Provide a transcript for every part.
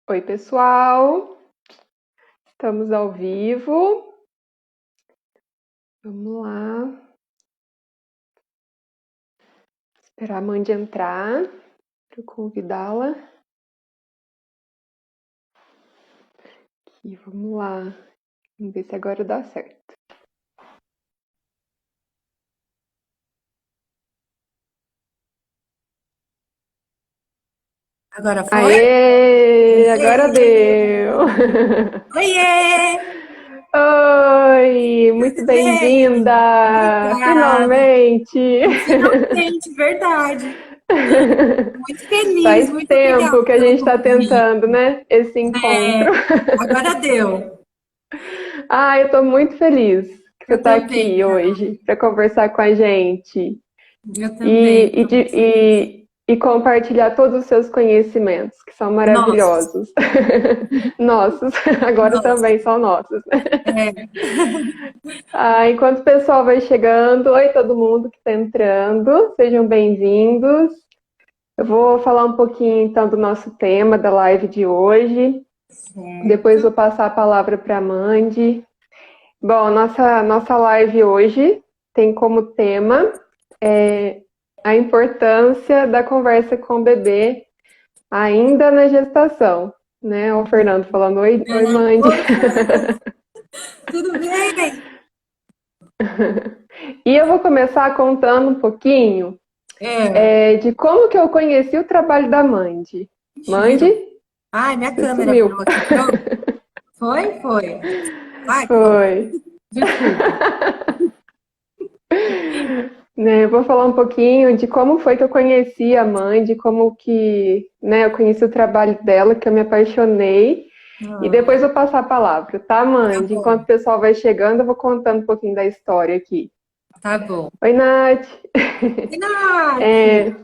Oi, pessoal. Estamos ao vivo. Vamos lá. Esperar a Mandy entrar para eu convidá-la. Aqui, vamos lá. Vamos ver se agora dá certo. Agora foi? Aê! Agora deu! Oiê! Oi! Muito Boa bem-vinda! tarde! Finalmente! Finalmente, verdade. Muito feliz, Faz muito obrigada tempo que a pelo gente está convite. tentando, né? Esse encontro. Agora deu. Ah, eu estou muito feliz que você Eu está também, aqui hoje para conversar com a gente eu também. e compartilhar todos os seus conhecimentos, que são Nossa, maravilhosos. Nossos, agora nossa. também são nossos. É. Ah, enquanto o pessoal vai chegando, oi todo mundo que está entrando, sejam bem-vindos. Eu vou falar um pouquinho então do nosso tema da live de hoje, depois Certo. vou passar a palavra para a Mandy. Bom, nossa live hoje tem como tema a importância da conversa com o bebê ainda na gestação, né? O Fernando falando, oi Mandy. Oi, Fernanda. Tudo bem? E eu vou começar contando um pouquinho É. de como que eu conheci o trabalho da Mandy. Ixi, Mandy, virou. Ai, minha você câmera sumiu. virou aqui. Pronto. Foi? Foi. Ai, conta. Foi. Desculpa. Né, eu vou falar um pouquinho de como foi que eu conheci a Mandy, como que, né, eu conheci o trabalho dela, que eu me apaixonei. E Ah, depois eu passar a palavra, tá, tá Mandy? Enquanto bom, o pessoal vai chegando, eu vou contando um pouquinho da história aqui. tá bom. Oi, Nath! E Nath? É,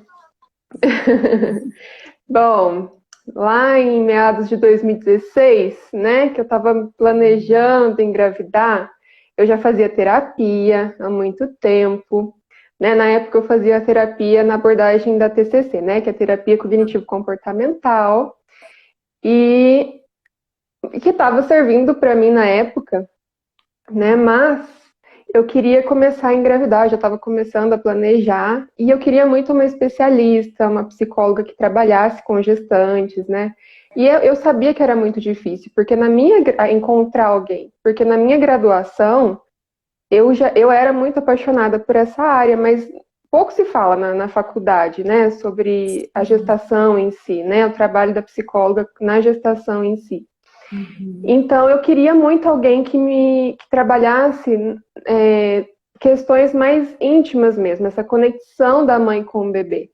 bom, lá em meados de 2016, né, que eu estava planejando engravidar, eu já fazia terapia há muito tempo. Né? Na época eu fazia terapia na abordagem da TCC, né, que é terapia cognitivo-comportamental, e que estava servindo para mim na época, né? Mas eu queria começar a engravidar, já estava começando a planejar, e eu queria muito uma especialista, uma psicóloga que trabalhasse com gestantes, né? E eu sabia que era muito difícil, porque encontrar alguém, porque na minha graduação eu era muito apaixonada por essa área, mas pouco se fala na faculdade, né, sobre a gestação em si, né, o trabalho da psicóloga na gestação em si. Uhum, Então, eu queria muito alguém que trabalhasse questões mais íntimas mesmo, essa conexão da mãe com o bebê.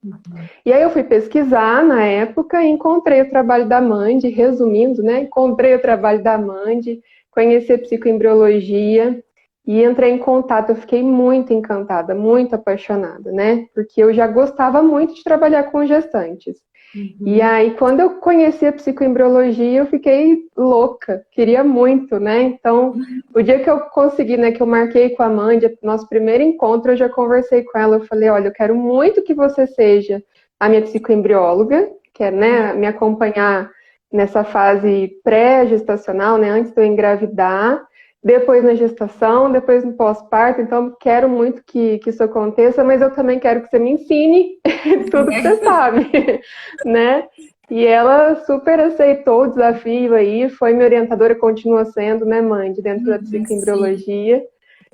uhum. E aí eu fui pesquisar na época e encontrei o trabalho da Mandy, resumindo, né? Encontrei o trabalho da Mandy, conheci a psicoembriologia e entrei em contato. Eu fiquei muito encantada, muito apaixonada, né? Porque eu já gostava muito de trabalhar com gestantes. E Uhum. aí, quando eu conheci a psicoembriologia, eu fiquei louca, queria muito, né? Então, o dia que eu consegui, né, que eu marquei com a Amanda, nosso primeiro encontro, eu já conversei com ela, eu falei, olha, eu quero muito que você seja a minha psicoembrióloga, que é, né, me acompanhar nessa fase pré-gestacional, né, antes de eu engravidar, depois na gestação, depois no pós-parto, então quero muito que isso aconteça, mas eu também quero que você me ensine tudo que você sabe. Né? E ela super aceitou o desafio aí, foi minha orientadora, continua sendo, né, Mandy, dentro da Sim. psicoembriologia.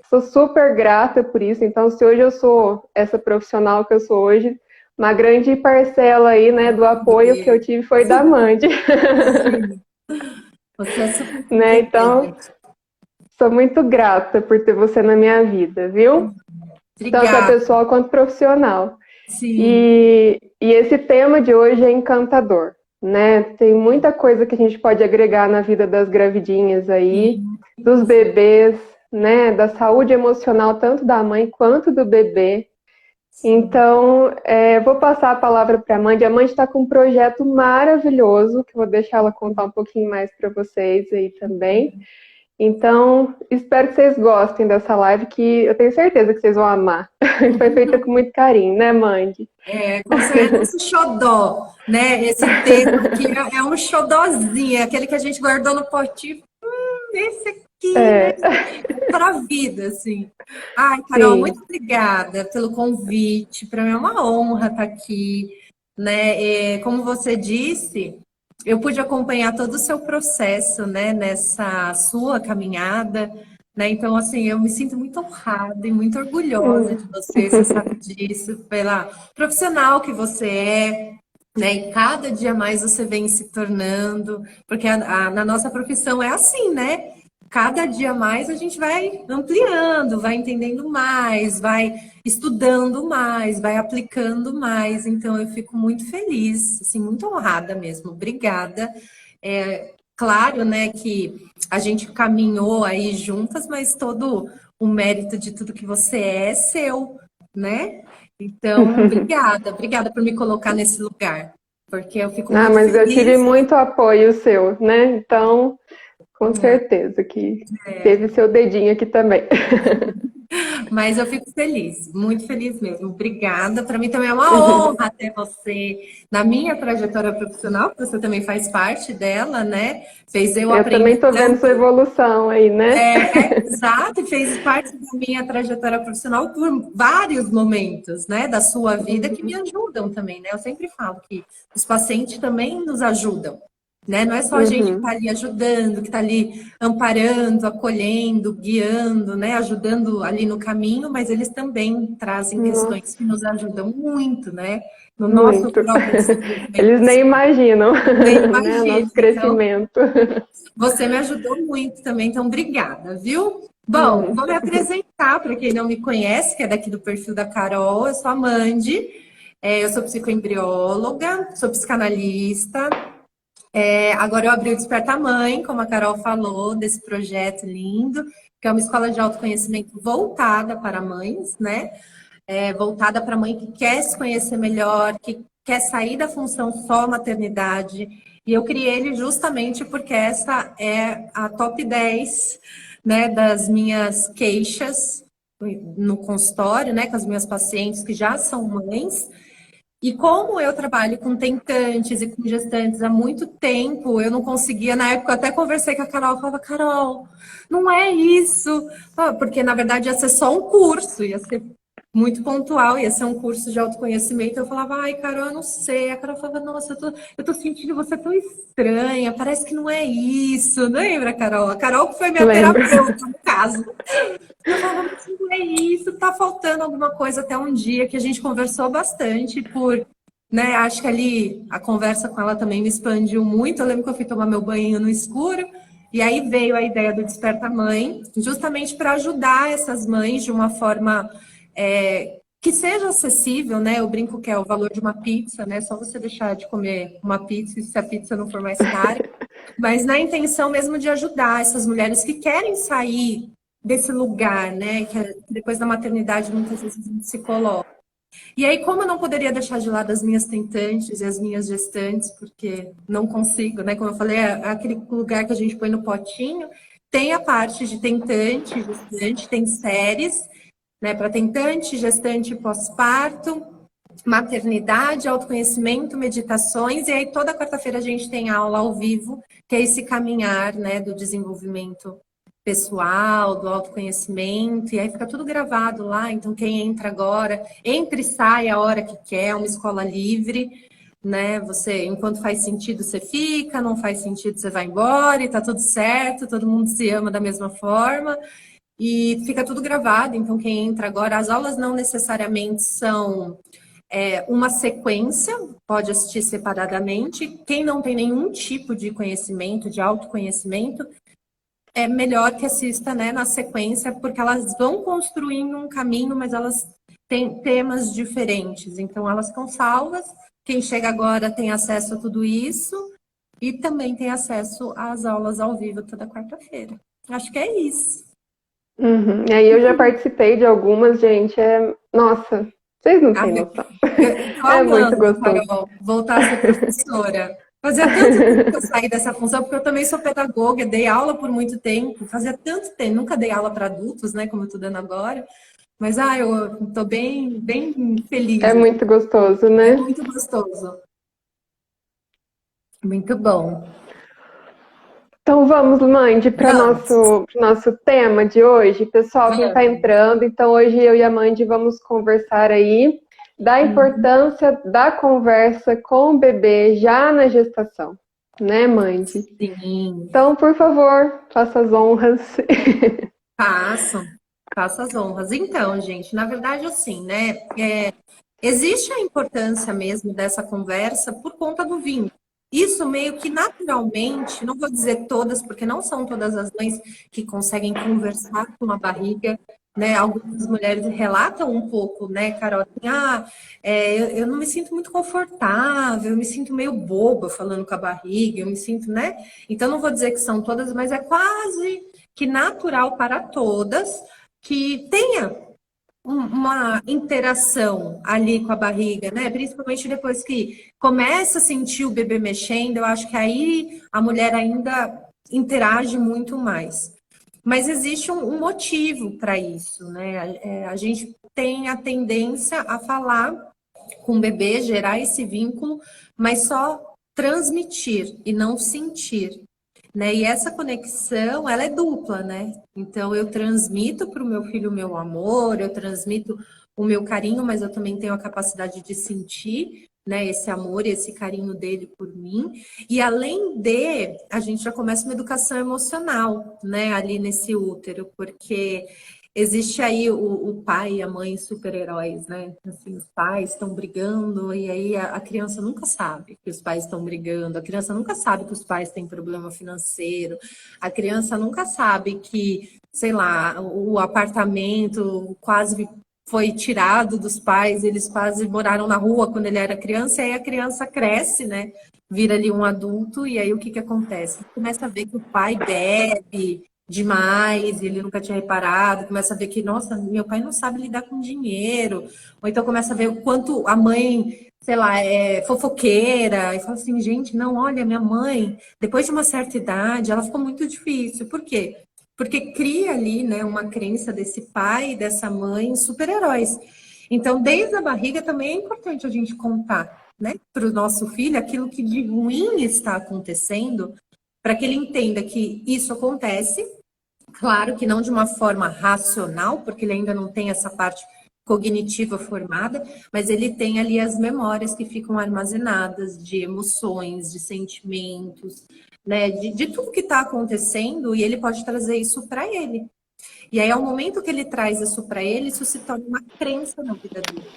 Sou super grata por isso. Então, se hoje eu sou essa profissional que eu sou hoje, uma grande parcela aí, né, do apoio que eu tive foi da Mandy, Sim. Você é super né? Então, competente. sou muito grata por ter você na minha vida, viu? Tanto a Obrigada. pessoal quanto profissional. Sim. E esse tema de hoje é encantador, né? Tem muita coisa que a gente pode agregar na vida das gravidinhas aí, Sim. dos bebês, né? Da saúde emocional, tanto da mãe quanto do bebê. Sim. Então, vou passar a palavra para a Mandy. A Mandy está com um projeto maravilhoso, que eu vou deixar ela contar um pouquinho mais para vocês aí também. Então, espero que vocês gostem dessa live, que eu tenho certeza que vocês vão amar. Foi feita com muito carinho, né, Mandy? É nosso xodó, né? Esse tema aqui é um xodózinho, é aquele que a gente guardou no potinho. Esse aqui, né? É, Para a vida, assim. Ai, Carol, sim. muito obrigada pelo convite. Para mim é uma honra estar aqui, né? Como você disse, eu pude acompanhar todo o seu processo, né? Nessa sua caminhada, né? Então, assim, eu me sinto muito honrada e muito orgulhosa de Hum. você. Você sabe disso, pela profissional que você é. Né? E cada dia mais você vem se tornando, porque na nossa profissão é assim, né? Cada dia mais a gente vai ampliando, vai entendendo mais, vai estudando mais, vai aplicando mais. Então eu fico muito feliz, assim, muito honrada mesmo. Obrigada. Claro, né, que a gente caminhou aí juntas, mas todo o mérito de tudo que você é seu, né? Então, obrigada por me colocar nesse lugar, porque eu fico Ah, muito mas eu tive feliz. muito apoio seu, né? Então, com certeza que teve seu dedinho aqui também. Mas eu fico feliz, muito feliz mesmo. Obrigada. Para mim também é uma honra ter você na minha trajetória profissional, que você também faz parte dela, né? Fez eu Eu também aprender estou vendo sua tanto. evolução aí, né? Exato, e fez parte da minha trajetória profissional por vários momentos, né, da sua vida que me ajudam também, né? Eu sempre falo que os pacientes também nos ajudam, né? Não é só a gente que está Uhum. ali ajudando, que está ali amparando, acolhendo, guiando, né? Ajudando ali no caminho, mas eles também trazem Nossa, questões que nos ajudam muito, né? No nosso muito. próprio desenvolvimento Eles nem pessoal. imaginam, Nem né, o imagino. nosso Então, crescimento. você me ajudou muito também, então obrigada, viu? Bom, Hum. vou me apresentar para quem não me conhece, que é daqui do perfil da Carol. Eu sou a Mandy, eu sou psicoembrióloga, sou psicanalista. Agora eu abri o Desperta Mãe, como a Carol falou, desse projeto lindo, que é uma escola de autoconhecimento voltada para mães, né? Voltada para a mãe que quer se conhecer melhor, que quer sair da função só maternidade. E eu criei ele justamente porque essa é a top 10, né, das minhas queixas no consultório, né, com as minhas pacientes que já são mães. E como eu trabalho com tentantes e com gestantes há muito tempo, eu não conseguia, na época eu até conversei com a Carol, eu falava, Carol, não é isso, porque na verdade ia ser só um curso, ia ser muito pontual, ia ser um curso de autoconhecimento. Eu falava, ai, Carol, eu não sei. A Carol falava, nossa, eu tô sentindo você tão estranha, parece que não é isso. Lembra, Carol? A Carol que foi minha Lembro. terapeuta, no caso. Eu falava, mas não é isso, tá faltando alguma coisa até um dia que a gente conversou bastante né, acho que ali a conversa com ela também me expandiu muito. Eu lembro que eu fui tomar meu banho no escuro e aí veio a ideia do Desperta Mãe, justamente para ajudar essas mães de uma forma que seja acessível, né? Eu brinco que é o valor de uma pizza, né? Só você deixar de comer uma pizza se a pizza não for mais cara. Mas na intenção mesmo de ajudar essas mulheres que querem sair desse lugar, né? Que depois da maternidade muitas vezes a gente se coloca. E aí, como eu não poderia deixar de lado as minhas tentantes e as minhas gestantes, porque não consigo, né? Como eu falei, é aquele lugar que a gente põe no potinho. Tem a parte de tentante, gestante, tem séries, né? Para tentante, gestante e pós-parto, maternidade, autoconhecimento, meditações, e aí toda quarta-feira a gente tem aula ao vivo, que é esse caminhar, né, do desenvolvimento pessoal, do autoconhecimento, e aí fica tudo gravado lá, então quem entra agora, entra e sai a hora que quer, é uma escola livre, né, você, enquanto faz sentido, você fica, não faz sentido, você vai embora, e tá tudo certo, todo mundo se ama da mesma forma, e fica tudo gravado, então quem entra agora, as aulas não necessariamente são uma sequência, pode assistir separadamente. Quem não tem nenhum tipo de conhecimento, de autoconhecimento, é melhor que assista, né, na sequência, porque elas vão construindo um caminho, mas elas têm temas diferentes. Então, elas ficam salvas. Quem chega agora tem acesso a tudo isso e também tem acesso às aulas ao vivo toda quarta-feira. Acho que é isso. Uhum. E aí eu já participei de algumas, gente. Nossa, vocês não têm Ai, noção. eu tô É muito amando, gostoso. Carol, voltar a ser professora. Fazia tanto tempo que eu saí dessa função, porque eu também sou pedagoga, dei aula por muito tempo, fazia tanto tempo, nunca dei aula para adultos, né, como eu estou dando agora, mas eu estou bem, bem É feliz, muito gostoso, é né? muito gostoso, muito bom. Então vamos, Mandy, para Vamos, nosso tema de hoje. Pessoal, quem está vamos. entrando, então hoje eu e a Mandy vamos conversar aí da importância da conversa com o bebê já na gestação, né, Mandy? Sim, Então, por favor, faça as honras. faço, faço as honras. Então, gente, na verdade, assim, né, existe a importância mesmo dessa conversa por conta do vínculo. Isso meio que naturalmente, não vou dizer todas, porque não são todas as mães que conseguem conversar com a barriga, né? Algumas mulheres relatam um pouco, né, Carol? Assim, eu não me sinto muito confortável, eu me sinto meio boba falando com a barriga, eu me sinto, né? Então, não vou dizer que são todas, mas é quase que natural para todas que tenha uma interação ali com a barriga, né? Principalmente depois que começa a sentir o bebê mexendo, eu acho que aí a mulher ainda interage muito mais. Mas existe um motivo para isso, né? A gente tem a tendência a falar com o bebê, gerar esse vínculo, mas só transmitir e não sentir, né? E essa conexão, ela é dupla, né? Então eu transmito para o meu filho o meu amor, eu transmito o meu carinho, mas eu também tenho a capacidade de sentir, né, esse amor e esse carinho dele por mim. E além de, a gente já começa uma educação emocional, né, ali nesse útero, porque existe aí o pai e a mãe super-heróis, né? Assim, os pais estão brigando e aí a criança nunca sabe que os pais estão brigando, a criança nunca sabe que os pais têm problema financeiro, a criança nunca sabe que, sei lá, o apartamento quase foi tirado dos pais, eles quase moraram na rua quando ele era criança, e aí a criança cresce, né? Vira ali um adulto, e aí o que que acontece? Começa a ver que o pai bebe, demais, ele nunca tinha reparado, começa a ver que, nossa, meu pai não sabe lidar com dinheiro, ou então começa a ver o quanto a mãe, sei lá, é fofoqueira, e fala assim, gente, não, olha, minha mãe, depois de uma certa idade, ela ficou muito difícil. Por quê? Porque cria ali, né, uma crença desse pai e dessa mãe super-heróis. Então, desde a barriga também é importante a gente contar, né, para o nosso filho aquilo que de ruim está acontecendo, para que ele entenda que isso acontece. Claro que não de uma forma racional, porque ele ainda não tem essa parte cognitiva formada, mas ele tem ali as memórias que ficam armazenadas de emoções, de sentimentos, né, de tudo que está acontecendo, e ele pode trazer isso para ele. E aí, ao momento que ele traz isso para ele, isso se torna uma crença na vida dele.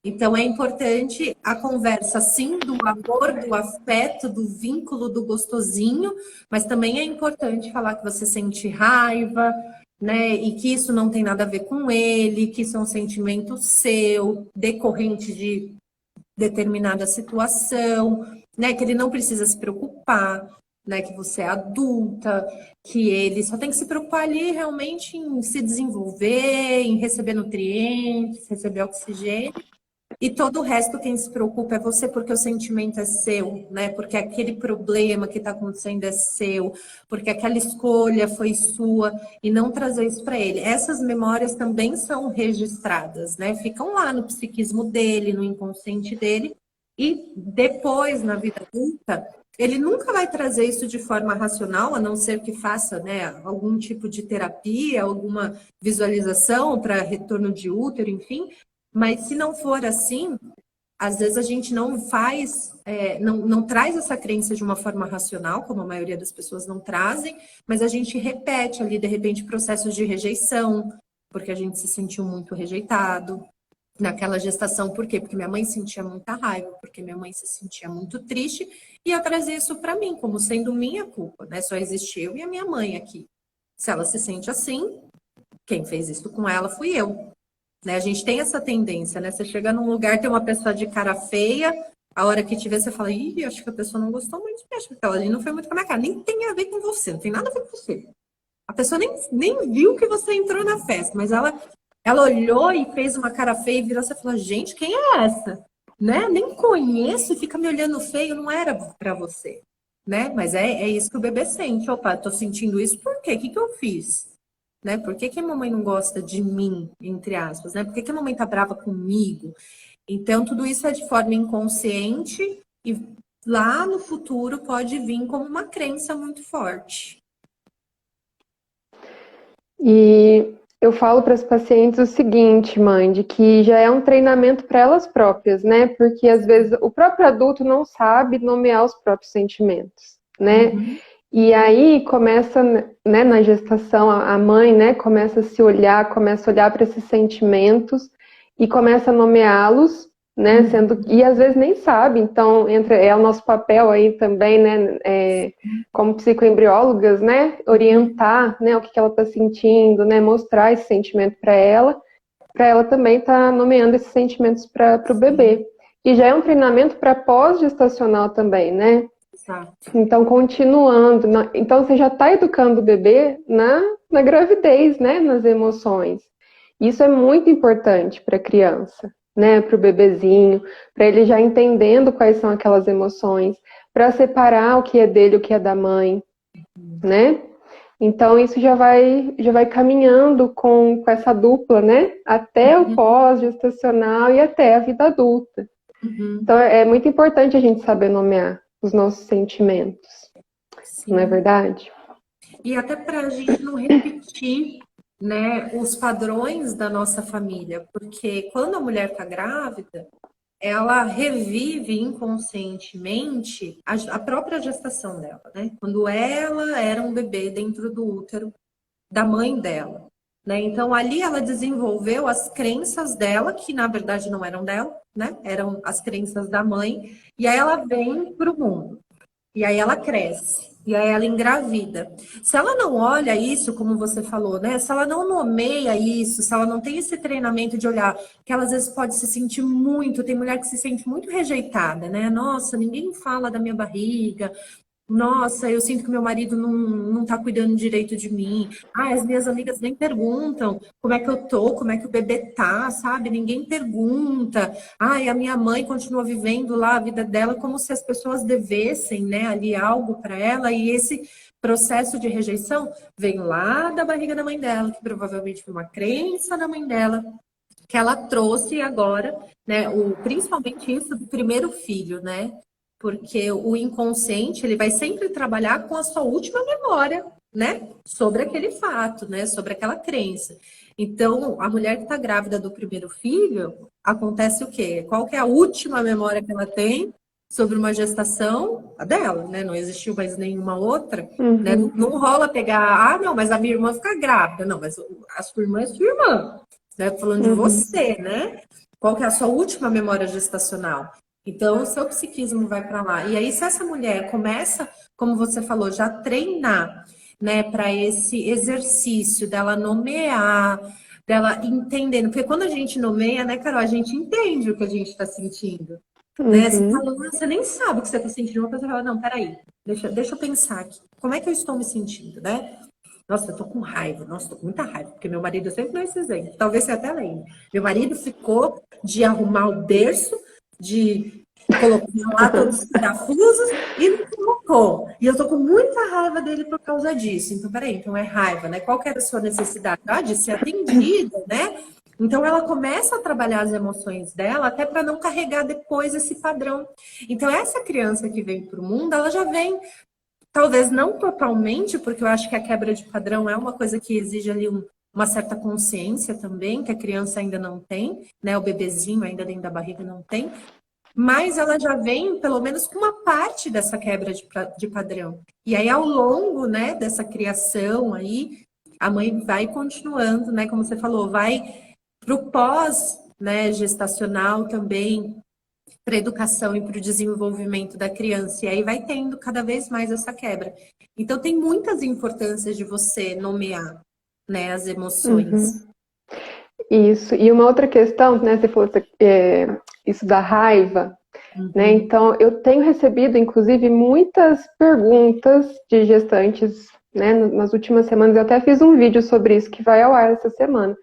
Então, é importante a conversa, sim, do amor, do afeto, do vínculo, do gostosinho, mas também é importante falar que você sente raiva, né? E que isso não tem nada a ver com ele, que isso é um sentimento seu, decorrente de determinada situação, né? Que ele não precisa se preocupar, né? Que você é adulta, que ele só tem que se preocupar ali realmente em se desenvolver, em receber nutrientes, receber oxigênio. E todo o resto, quem se preocupa é você, porque o sentimento é seu, né? Porque aquele problema que está acontecendo é seu, porque aquela escolha foi sua, e não trazer isso para ele. Essas memórias também são registradas, né? Ficam lá no psiquismo dele, no inconsciente dele, e depois, na vida adulta, ele nunca vai trazer isso de forma racional, a não ser que faça, né, algum tipo de terapia, alguma visualização para retorno de útero, enfim. Mas se não for assim, às vezes a gente não faz, não traz essa crença de uma forma racional, como a maioria das pessoas não trazem, mas a gente repete ali, de repente, processos de rejeição, porque a gente se sentiu muito rejeitado naquela gestação. Por quê? Porque minha mãe sentia muita raiva, porque minha mãe se sentia muito triste, e eu trazia isso para mim, como sendo minha culpa, né? Só existe eu e a minha mãe aqui. Se ela se sente assim, quem fez isso com ela fui eu. Né? A gente tem essa tendência, né? Você chega num lugar, tem uma pessoa de cara feia, a hora que te vê, você fala, ih, acho que a pessoa não gostou muito de mim, acho que aquela ali não foi muito com a minha cara. Nem tem a ver com você, não tem nada a ver com você. A pessoa nem viu que você entrou na festa, mas ela olhou e fez uma cara feia e virou, você falou, gente, quem é essa? né? Nem conheço e fica me olhando feio, não era para você, né? Mas é isso que o bebê sente. Opa, tô sentindo isso, por quê? O que que eu fiz? Né? Por que que a mamãe não gosta de mim, entre aspas, né? Por que que a mamãe tá brava comigo? Então, tudo isso é de forma inconsciente e lá no futuro pode vir como uma crença muito forte. E eu falo para as pacientes o seguinte, mãe, de que já é um treinamento para elas próprias, né? Porque às vezes o próprio adulto não sabe nomear os próprios sentimentos, né? Uhum. E aí começa, né, na gestação, a mãe, né, começa a se olhar, começa a olhar para esses sentimentos e começa a nomeá-los, né, e às vezes nem sabe, então é o nosso papel aí também, né, como psicoembriólogas, né, orientar, né, o que ela está sentindo, né, mostrar esse sentimento para ela também estar nomeando esses sentimentos para o bebê. E já é um treinamento para pós-gestacional também, né? Exato. Então, continuando. Então, você já está educando o bebê na gravidez, né? Nas emoções. Isso é muito importante para a criança, né? Para o bebezinho, para ele já entendendo quais são aquelas emoções, para separar o que é dele e o que é da mãe, né? Então, isso já vai caminhando com essa dupla, né? Até o pós-gestacional e até a vida adulta. Então, é muito importante a gente saber nomear os nossos sentimentos. Sim. Não é verdade? E até para a gente não repetir, né, os padrões da nossa família, porque quando a mulher está grávida, ela revive inconscientemente a própria gestação dela, né? Quando ela era um bebê dentro do útero da mãe dela, né? Então ali ela desenvolveu as crenças dela, que na verdade não eram dela, né? Eram as crenças da mãe, e aí ela vem para o mundo. E aí ela cresce. E aí ela engravida. Se ela não olha isso, como você falou, né? Se ela não nomeia isso, se ela não tem esse treinamento de olhar, que ela às vezes pode se sentir muito, tem mulher que se sente muito rejeitada, né? Nossa, ninguém fala da minha barriga. Nossa, eu sinto que meu marido não tá cuidando direito de mim. Ah, as minhas amigas nem perguntam como é que eu tô, como é que o bebê tá, sabe? Ninguém pergunta. Ah, e a minha mãe continua vivendo lá a vida dela como se as pessoas devessem, né, ali algo para ela. E esse processo de rejeição vem lá da barriga da mãe dela, que provavelmente foi uma crença da mãe dela, que ela trouxe agora, né, principalmente isso do primeiro filho, né? Porque o inconsciente, ele vai sempre trabalhar com a sua última memória, né? Sobre aquele fato, né? Sobre aquela crença. Então, a mulher que está grávida do primeiro filho, acontece o quê? Qual que é a última memória que ela tem sobre uma gestação? A dela, né? Não existiu mais nenhuma outra, né? Não rola pegar, não, mas a minha irmã fica grávida. Não, mas a sua irmã é sua irmã, né? Falando de você, né? Qual que é a sua última memória gestacional? Então, o seu psiquismo vai para lá. E aí, se essa mulher começa, como você falou, já treinar, né, para esse exercício dela nomear, dela entendendo, porque quando a gente nomeia, né, Carol, a gente entende o que a gente está sentindo. Né? Você fala, você nem sabe o que você está sentindo. Uma pessoa fala, não, peraí, deixa eu pensar aqui. Como é que eu estou me sentindo, né? Nossa, eu tô com raiva. Nossa, tô com muita raiva. Porque meu marido, eu sempre dou esse exemplo. Talvez você até lembre. Meu marido ficou de arrumar o berço, de colocar lá todos os parafusos e não colocou. E eu tô com muita raiva dele por causa disso. Então, peraí, então é raiva, né? Qual que era a sua necessidade? Ah, de ser atendida, né? Então, ela começa a trabalhar as emoções dela até para não carregar depois esse padrão. Então, essa criança que vem para o mundo, ela já vem, talvez não totalmente, porque eu acho que a quebra de padrão é uma coisa que exige ali uma certa consciência também, que a criança ainda não tem, né? O bebezinho ainda dentro da barriga não tem. Mas ela já vem, pelo menos, com uma parte dessa quebra de padrão. E aí, ao longo, né, dessa criação aí, a mãe vai continuando, né? Como você falou, vai para o pós, né, gestacional também, para a educação e para o desenvolvimento da criança. E aí vai tendo cada vez mais essa quebra. Então, tem muitas importâncias de você nomear, né, as emoções. Isso. E uma outra questão, né, você falou isso da raiva, né? Então, eu tenho recebido, inclusive, muitas perguntas de gestantes, né, nas últimas semanas. Eu até fiz um vídeo sobre isso que vai ao ar essa semana.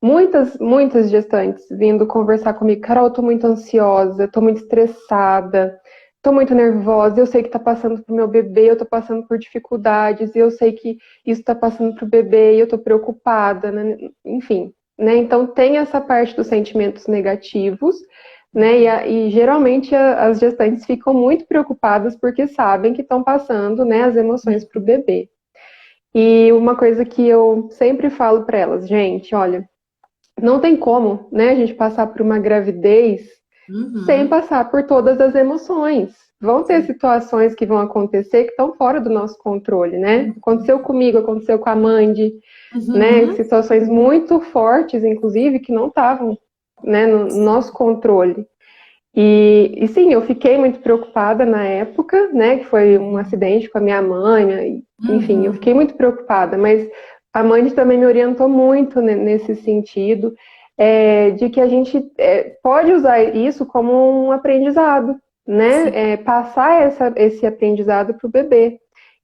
muitas gestantes vindo conversar comigo. Carol, eu tô muito ansiosa, tô muito estressada, tô muito nervosa, eu sei que tá passando pro meu bebê, eu tô passando por dificuldades, eu sei que isso tá passando pro bebê e eu tô preocupada, né? Enfim, né? Então tem essa parte dos sentimentos negativos, né? E geralmente as gestantes ficam muito preocupadas porque sabem que estão passando, né, as emoções pro bebê. E uma coisa que eu sempre falo para elas, gente, olha, não tem como, né, a gente passar por uma gravidez sem Uhum. passar por todas as emoções. Vão ter situações que vão acontecer que estão fora do nosso controle, né? Aconteceu comigo, aconteceu com a Mandy, né? Uhum. Situações muito fortes, inclusive, que não estavam, né, no nosso controle. E sim, eu fiquei muito preocupada na época, né? Que foi um acidente com a minha mãe, enfim, eu Uhum. fiquei muito preocupada, mas a mãe também me orientou muito nesse sentido, de que a gente pode usar isso como um aprendizado, Sim. né? Passar esse aprendizado para o bebê.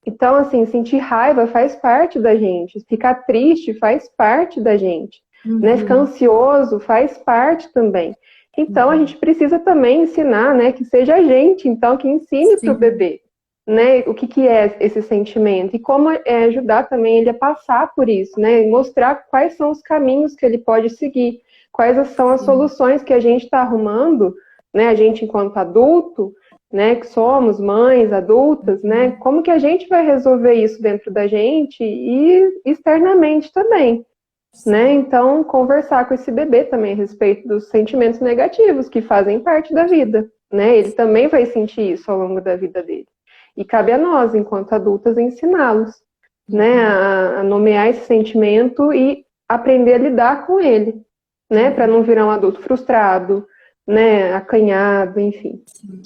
Então, assim, sentir raiva faz parte da gente, ficar triste faz parte da gente, né? Ficar Uhum. ansioso faz parte também. Então, a Uhum. gente precisa também ensinar, né, que seja a gente, então, que ensine para o Sim. bebê, né, o que é esse sentimento e como ajudar também ele a passar por isso, né, e mostrar quais são os caminhos que ele pode seguir, quais são as Sim. soluções que a gente está arrumando, né, a gente enquanto adulto, né, que somos mães adultas, né, como que a gente vai resolver isso dentro da gente e externamente também, né? Sim. Então, conversar com esse bebê também a respeito dos sentimentos negativos que fazem parte da vida, né? Ele também vai sentir isso ao longo da vida dele. E cabe a nós, enquanto adultas, ensiná-los, né, Uhum. a nomear esse sentimento e aprender a lidar com ele, né, para Uhum. não virar um adulto frustrado, né, acanhado, enfim. Sim.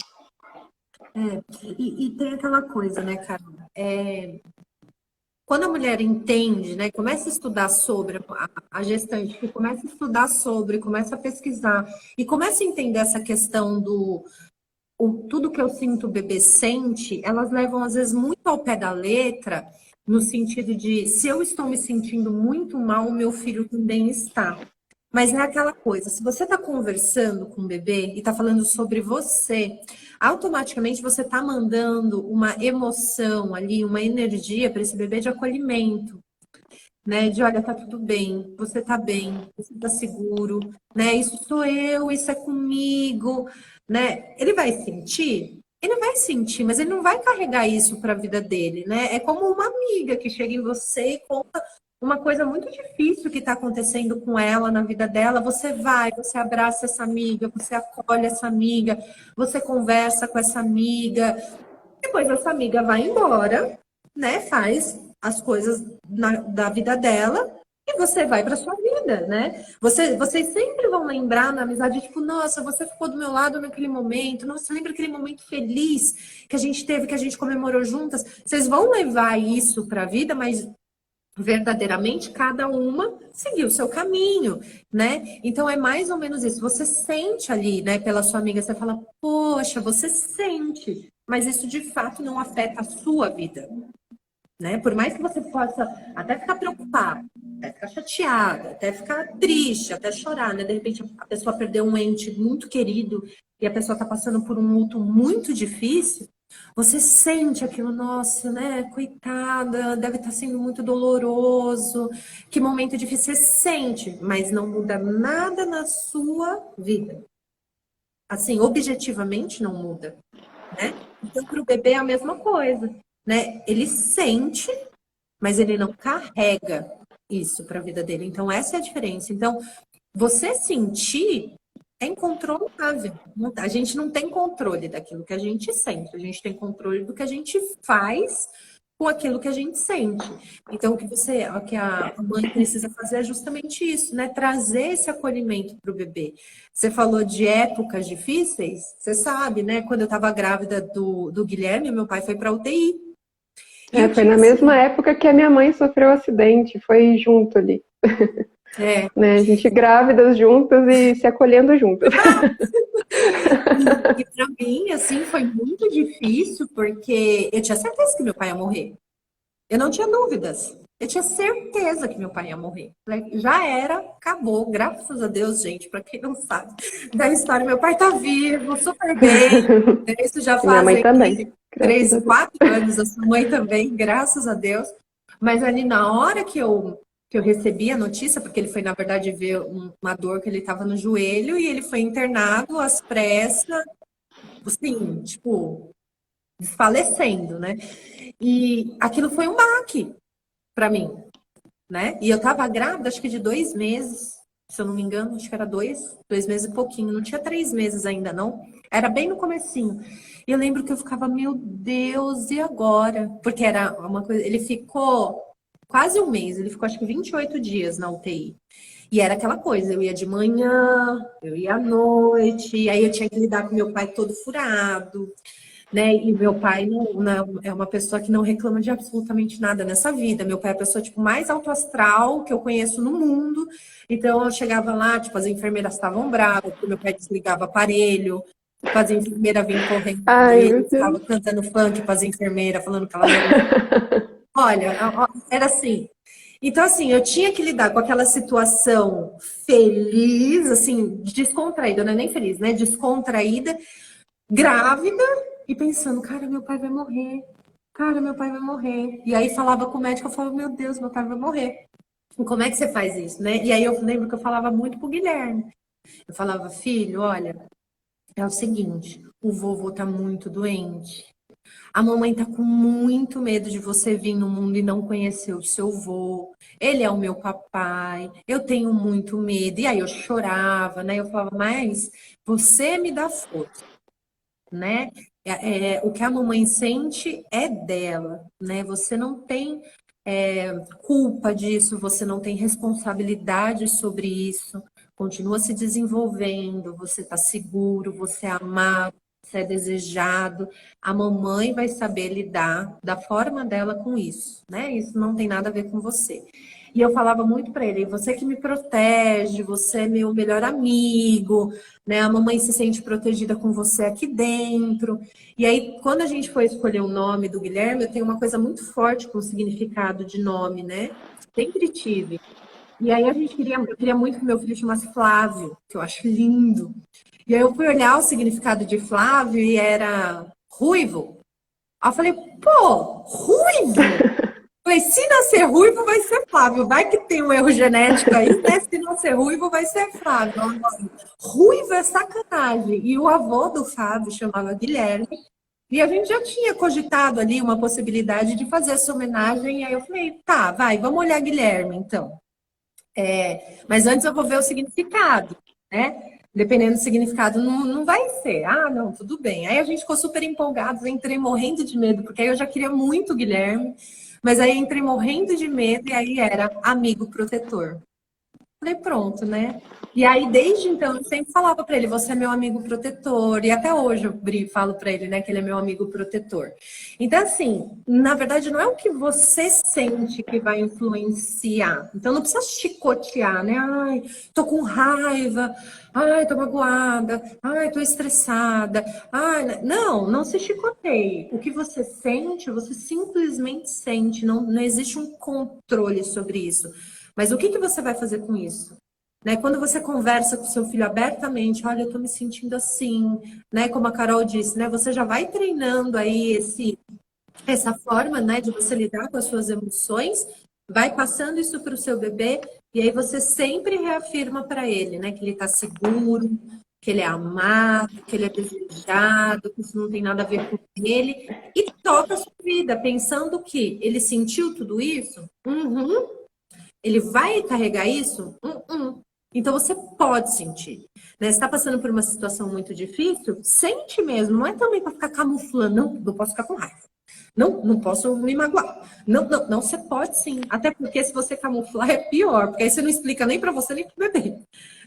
E tem aquela coisa, né, Carol? Quando a mulher entende, né, começa a estudar sobre a gestante, que começa a estudar sobre, começa a pesquisar e começa a entender essa questão do tudo que eu sinto o bebê sente, elas levam às vezes muito ao pé da letra, no sentido de se eu estou me sentindo muito mal, o meu filho também está. Mas é aquela coisa, se você está conversando com o bebê e está falando sobre você, automaticamente você está mandando uma emoção ali, uma energia para esse bebê de acolhimento, né? De olha, tá tudo bem, você tá seguro, né? Isso sou eu, isso é comigo, né? Ele vai sentir? Ele vai sentir, mas ele não vai carregar isso para a vida dele, né? É como uma amiga que chega em você e conta uma coisa muito difícil que está acontecendo com ela na vida dela. Você vai, você abraça essa amiga, você acolhe essa amiga, você conversa com essa amiga. Depois essa amiga vai embora, né? Faz as coisas da vida dela e você vai para sua vida, né? Vocês sempre vão lembrar na amizade, tipo, nossa, você ficou do meu lado naquele momento, nossa, lembra aquele momento feliz que a gente teve, que a gente comemorou juntas? Vocês vão levar isso para a vida, mas verdadeiramente cada uma seguiu o seu caminho, né? Então é mais ou menos isso. Você sente ali, né, pela sua amiga, você fala, poxa, você sente, mas isso de fato não afeta a sua vida, né? Por mais que você possa até ficar preocupado, até ficar chateada, até ficar triste, até chorar, né? De repente a pessoa perdeu um ente muito querido e a pessoa está passando por um luto muito difícil. Você sente aquilo, nossa, né? Coitada, deve estar sendo muito doloroso. Que momento difícil. Você sente, mas não muda nada na sua vida. Assim, objetivamente não muda, né? Então, para o bebê é a mesma coisa, né? Ele sente, mas ele não carrega isso para a vida dele. Então, essa é a diferença. Então, você sentir é incontrolável. A gente não tem controle daquilo que a gente sente, a gente tem controle do que a gente faz com aquilo que a gente sente. Então, o que a mãe precisa fazer é justamente isso, né? Trazer esse acolhimento para o bebê. Você falou de épocas difíceis, você sabe, né? Quando eu estava grávida do Guilherme, meu pai foi para UTI. E o Foi que na mesma assim, época que a minha mãe sofreu um acidente, foi junto ali, é, né? A gente grávidas juntas e se acolhendo juntas. e para mim, assim, foi muito difícil, porque eu tinha certeza que meu pai ia morrer. Eu não tinha dúvidas. Eu tinha certeza que meu pai ia morrer. Já era, acabou. Graças a Deus, gente, para quem não sabe da história, meu pai tá vivo, super bem. Isso já E minha mãe fazem também, graças a três, Deus. 4 anos, a sua mãe também, graças a Deus. Mas ali na hora que eu recebi a notícia, porque ele foi, na verdade, ver uma dor que ele estava no joelho e ele foi internado às pressas, assim, tipo, desfalecendo, né? E aquilo foi um baque para mim, né? E eu tava grávida, acho que de 2 meses, se eu não me engano, acho que era 2 meses e pouquinho, não tinha 3 meses ainda, não. Era bem no comecinho. E eu lembro que eu ficava, meu Deus, e agora? Porque era uma coisa, ele ficou quase um mês, ele ficou acho que 28 dias na UTI. E era aquela coisa, eu ia de manhã, eu ia à noite, e aí eu tinha que lidar com meu pai todo furado, né? E meu pai é uma pessoa que não reclama de absolutamente nada nessa vida. Meu pai é a pessoa tipo mais alto astral que eu conheço no mundo. Então eu chegava lá, tipo, as enfermeiras estavam bravas, porque meu pai desligava aparelho, tipo, as enfermeiras vinham correndo Ai, e ele meu Deus. ficava cantando funk para as enfermeiras, falando que elas eram. Olha, era assim. Então, assim, eu tinha que lidar com aquela situação feliz, assim, descontraída, não é nem feliz, né? Descontraída, grávida e pensando, cara, meu pai vai morrer. Cara, meu pai vai morrer. E aí falava com o médico, eu falava, meu Deus, meu pai vai morrer. E como é que você faz isso, né? E aí eu lembro que eu falava muito pro Guilherme. Eu falava, filho, olha, é o seguinte, o vovô tá muito doente. A mamãe tá com muito medo de você vir no mundo e não conhecer o seu vô. Ele é o meu papai. Eu tenho muito medo. E aí eu chorava, né? Eu falava, mas você me dá força, né? O que a mamãe sente é dela, né? Você não tem culpa disso, você não tem responsabilidade sobre isso. Continua se desenvolvendo, você está seguro, você é amado, você é desejado. A mamãe vai saber lidar da forma dela com isso, né? Isso não tem nada a ver com você. E eu falava muito para ele, você que me protege, você é meu melhor amigo, né? A mamãe se sente protegida com você aqui dentro. E aí, quando a gente foi escolher o nome do Guilherme, eu tenho uma coisa muito forte com o significado de nome, né? Sempre tive. E aí eu queria muito que meu filho chamasse Flávio, que eu acho lindo. E aí eu fui olhar o significado de Flávio e era ruivo. Aí eu falei, pô, ruivo? Falei, se nascer ruivo, vai ser Flávio. Vai que tem um erro genético aí, né? Se não ser ruivo, vai ser Flávio. Ruivo é sacanagem. E o avô do Fábio chamava Guilherme. E a gente já tinha cogitado ali uma possibilidade de fazer essa homenagem. E aí eu falei, tá, vai, vamos olhar Guilherme, então. Mas antes eu vou ver o significado, né? Dependendo do significado, não vai ser. Ah, não, tudo bem. Aí a gente ficou super empolgados, entrei morrendo de medo, porque aí eu já queria muito o Guilherme, mas aí entrei morrendo de medo e aí era amigo protetor. Falei, pronto, né? E aí, desde então, eu sempre falava para ele, você é meu amigo protetor. E até hoje eu falo para ele, né, que ele é meu amigo protetor. Então, assim, na verdade, não é o que você sente que vai influenciar. Então, não precisa chicotear, né? Ai, tô com raiva. Ai, tô magoada. Ai, tô estressada. Ai, não se chicoteie. O que você sente, você simplesmente sente. Não existe um controle sobre isso. Mas o que você vai fazer com isso? Né? Quando você conversa com seu filho abertamente, olha, eu tô me sentindo assim, né? Como a Carol disse, né? Você já vai treinando aí essa forma, né, de você lidar com as suas emoções, vai passando isso para o seu bebê e aí você sempre reafirma para ele, né, que ele está seguro, que ele é amado, que ele é desejado, que isso não tem nada a ver com ele e toca a sua vida pensando que ele sentiu tudo isso. Uhum. Ele vai carregar isso? Então você pode sentir. Né? Você está passando por uma situação muito difícil? Sente mesmo. Não é também para ficar camuflando. Não posso ficar com raiva. Não posso me magoar. Não, você pode sim. Até porque se você camuflar é pior, porque aí você não explica nem para você nem para o bebê.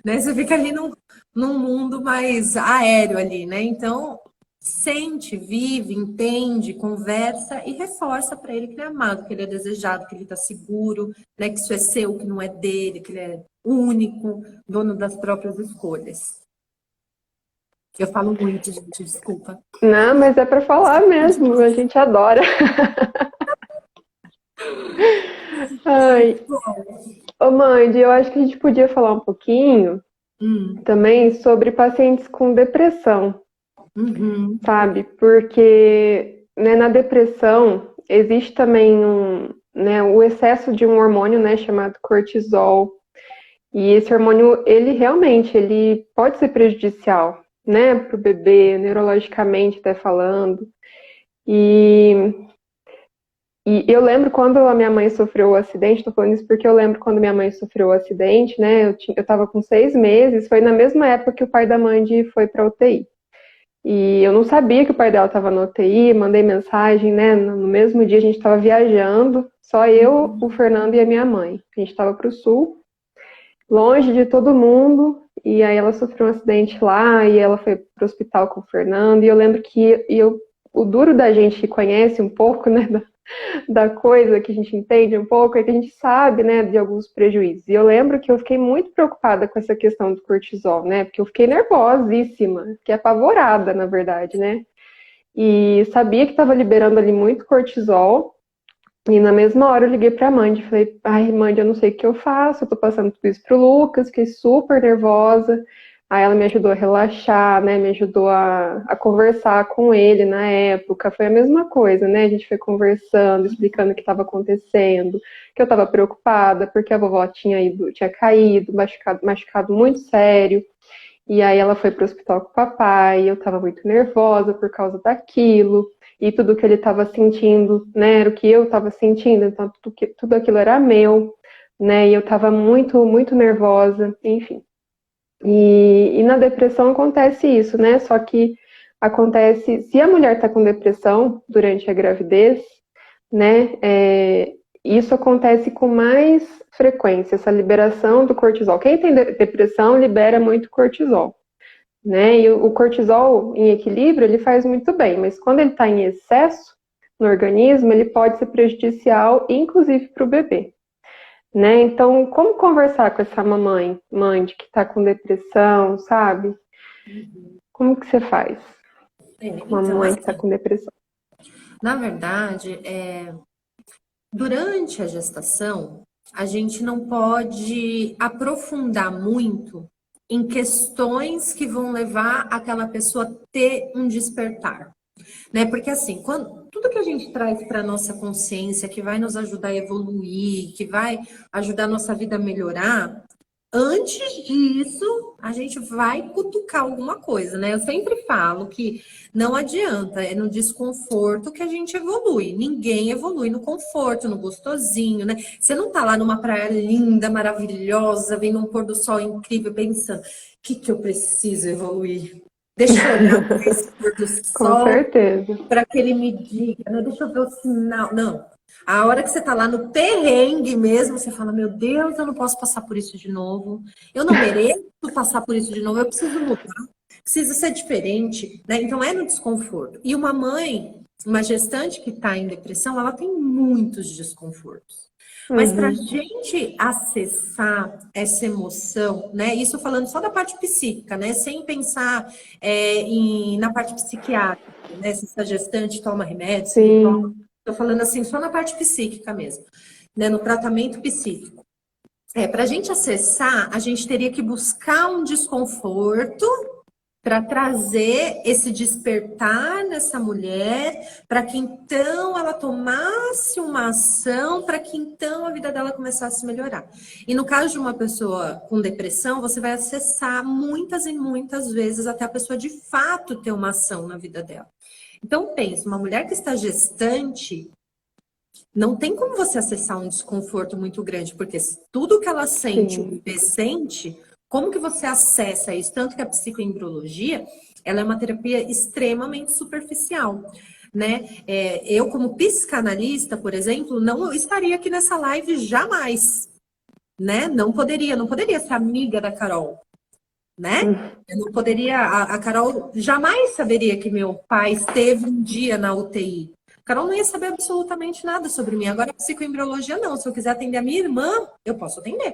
Né? Você fica ali num mundo mais aéreo ali, né? Então, sente, vive, entende, conversa e reforça para ele que ele é amado, que ele é desejado, que ele está seguro, né? Que isso é seu, que não é dele, que ele é único, dono das próprias escolhas. Eu falo muito, gente, desculpa. Não, mas é para falar mesmo, a gente adora. Ai, ô Mandy, eu acho que a gente podia falar um pouquinho Hum, também sobre pacientes com depressão, uhum, sabe? Porque, né, na depressão existe também né, o excesso de um hormônio, né, chamado cortisol. E esse hormônio, ele realmente, ele pode ser prejudicial, né, para o bebê, neurologicamente até falando. E, e eu lembro quando a minha mãe sofreu o acidente, tô falando isso porque eu lembro quando minha mãe sofreu o acidente, né, eu tava com 6 meses, foi na mesma época que o pai da Mandy foi para UTI. E eu não sabia que o pai dela estava na UTI, mandei mensagem, né, no mesmo dia a gente estava viajando, só eu, o Fernando e a minha mãe. A gente estava para o sul, longe de todo mundo, e aí ela sofreu um acidente lá, e ela foi pro hospital com o Fernando, e eu lembro que o duro da gente que conhece um pouco, né, da coisa, que a gente entende um pouco, é que a gente sabe, né, de alguns prejuízos. E eu lembro que eu fiquei muito preocupada com essa questão do cortisol, né, porque eu fiquei nervosíssima, fiquei apavorada, na verdade, né, e sabia que estava liberando ali muito cortisol, e na mesma hora eu liguei pra Mandy, falei, ai, Mandy, eu não sei o que eu faço, eu tô passando tudo isso pro Lucas, fiquei super nervosa. Aí ela me ajudou a relaxar, né, me ajudou a conversar com ele na época, foi a mesma coisa, né, a gente foi conversando, explicando o que estava acontecendo, que eu estava preocupada, porque a vovó tinha caído, machucado muito sério, e aí ela foi pro hospital com o papai, eu estava muito nervosa por causa daquilo, e tudo que ele estava sentindo, né, era o que eu estava sentindo, então tudo aquilo era meu, né, e eu estava muito, muito nervosa, enfim. E na depressão acontece isso, né, só que acontece, se a mulher está com depressão durante a gravidez, né, isso acontece com mais frequência, essa liberação do cortisol. Quem tem depressão libera muito cortisol, né? E o cortisol em equilíbrio ele faz muito bem, mas quando ele está em excesso no organismo, ele pode ser prejudicial, inclusive para o bebê, né? Então, como conversar com essa mãe de que está com depressão, sabe? Como que você faz com uma Então, mãe que está assim, com depressão? na verdade, durante a gestação, a gente não pode aprofundar muito em questões que vão levar aquela pessoa a ter um despertar, né? Porque assim, tudo que a gente traz para nossa consciência, que vai nos ajudar a evoluir, que vai ajudar a nossa vida a melhorar, antes disso, a gente vai cutucar alguma coisa, né? Eu sempre falo que não adianta, é no desconforto que a gente evolui. Ninguém evolui no conforto, no gostosinho, né? Você não tá lá numa praia linda, maravilhosa, vendo um pôr do sol incrível, pensando, o que que eu preciso evoluir? Deixa eu olhar para esse pôr do Com sol certeza. para que ele me diga, né? Deixa eu ver o sinal. Não. A hora que você tá lá no perrengue mesmo, você fala: Meu Deus, eu não posso passar por isso de novo. Eu não mereço passar por isso de novo. Eu preciso mudar. Preciso ser diferente, né? Então é no desconforto. E uma mãe, uma gestante que está em depressão, ela tem muitos desconfortos. Mas para a Uhum. gente acessar essa emoção, né? Isso falando só da parte psíquica, né? Sem pensar na parte psiquiátrica, né? Se essa gestante toma remédio, se não toma. Sim, Estou falando assim só na parte psíquica mesmo, né? No tratamento psíquico. Para a gente acessar, a gente teria que buscar um desconforto para trazer esse despertar nessa mulher, para que então ela tomasse uma ação, para que então a vida dela começasse a melhorar. E no caso de uma pessoa com depressão, você vai acessar muitas e muitas vezes até a pessoa de fato ter uma ação na vida dela. Então, pense, uma mulher que está gestante, não tem como você acessar um desconforto muito grande, porque tudo que ela sente, o sim. bebê sente, como que você acessa isso? Tanto que a psicoembriologia, ela é uma terapia extremamente superficial, né? Eu, como psicanalista, por exemplo, não estaria aqui nessa live jamais, né? Não poderia ser amiga da Carol, né? Eu não poderia, a Carol jamais saberia que meu pai esteve um dia na UTI. A Carol não ia saber absolutamente nada sobre mim. Agora, a psicoembriologia não. Se eu quiser atender a minha irmã, eu posso atender.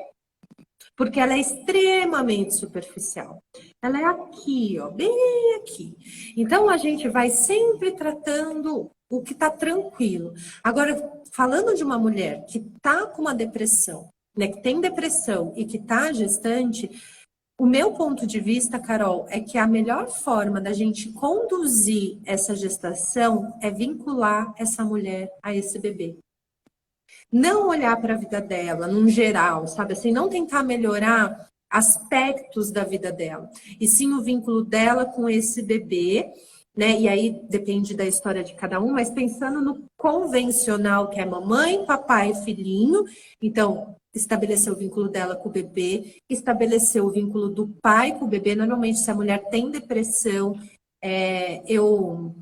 Porque ela é extremamente superficial. Ela é aqui, ó, bem aqui. Então, a gente vai sempre tratando o que está tranquilo. Agora, falando de uma mulher que está com uma depressão, né, que tem depressão e que está gestante, o meu ponto de vista, Carol, é que a melhor forma da gente conduzir essa gestação é vincular essa mulher a esse bebê. Não olhar para a vida dela, num geral, sabe assim, não tentar melhorar aspectos da vida dela, e sim o vínculo dela com esse bebê, né? E aí depende da história de cada um, mas pensando no convencional, que é mamãe, papai e filhinho, então estabelecer o vínculo dela com o bebê, estabelecer o vínculo do pai com o bebê. Normalmente, se a mulher tem depressão, eu,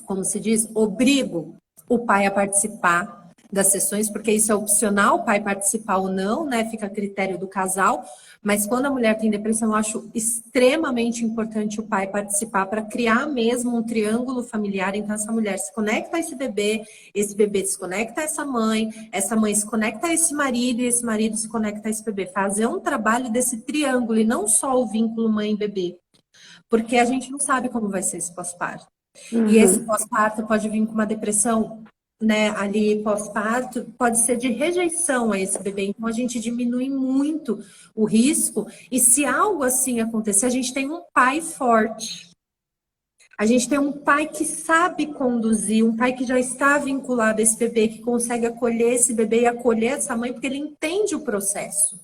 como se diz, obrigo o pai a participar das sessões, porque isso é opcional, o pai participar ou não, né? Fica a critério do casal. Mas quando a mulher tem depressão, eu acho extremamente importante o pai participar para criar mesmo um triângulo familiar. Então, essa mulher se conecta a esse bebê se conecta a essa mãe se conecta a esse marido, e esse marido se conecta a esse bebê. Fazer um trabalho desse triângulo e não só o vínculo mãe-bebê. Porque a gente não sabe como vai ser esse pós-parto. E esse pós-parto pode vir com uma depressão, né, ali pós-parto, pode ser de rejeição a esse bebê. Então, a gente diminui muito o risco. E se algo assim acontecer, a gente tem um pai forte. A gente tem um pai que sabe conduzir, um pai que já está vinculado a esse bebê, que consegue acolher esse bebê e acolher essa mãe, porque ele entende o processo.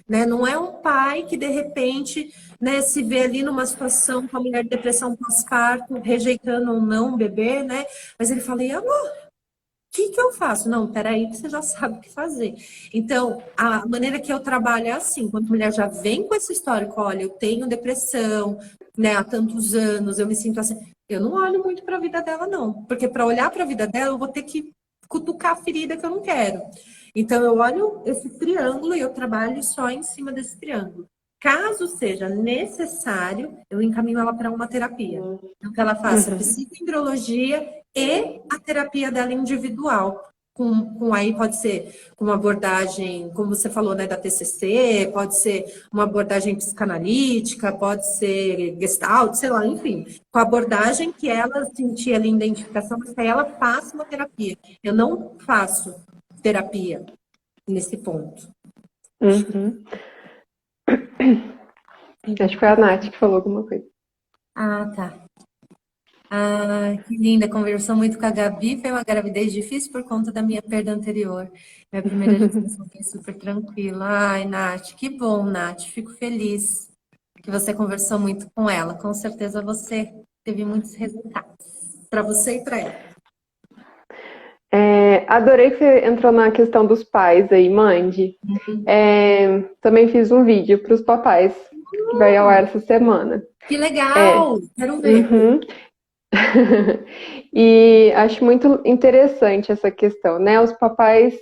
Né? Não é um pai que, de repente, né, se vê ali numa situação com a mulher de depressão pós-parto, rejeitando ou não o bebê, né? Mas ele fala, e amor, o que eu faço? Não, peraí, que você já sabe o que fazer. Então, a maneira que eu trabalho é assim, quando a mulher já vem com essa histórico, olha, eu tenho depressão, né, há tantos anos, eu me sinto assim, eu não olho muito para a vida dela, não. Porque para olhar para a vida dela, eu vou ter que cutucar a ferida que eu não quero. Então, eu olho esse triângulo e eu trabalho só em cima desse triângulo. Caso seja necessário, eu encaminho ela para uma terapia. Então, que ela faça psicoembriologia e a terapia dela individual. Aí pode ser com uma abordagem, como você falou, né, da TCC, pode ser uma abordagem psicanalítica, pode ser Gestalt, sei lá, enfim, com a abordagem que ela sentir ali identificação, mas que ela faça uma terapia. Eu não faço terapia nesse ponto. Acho que foi a Nath que falou alguma coisa. Ah, tá. Ah, que linda, conversou muito com a Gabi, foi uma gravidez difícil por conta da minha perda anterior. Minha primeira gestação foi super tranquila. Ai, Nath, que bom, Nath, fico feliz que você conversou muito com ela. Com certeza você teve muitos resultados, para você e para ela. Adorei que você entrou na questão dos pais aí, Mandy. Também fiz um vídeo para os papais, que vai ao ar essa semana. Que legal! Quero ver. E acho muito interessante essa questão, né? Os papais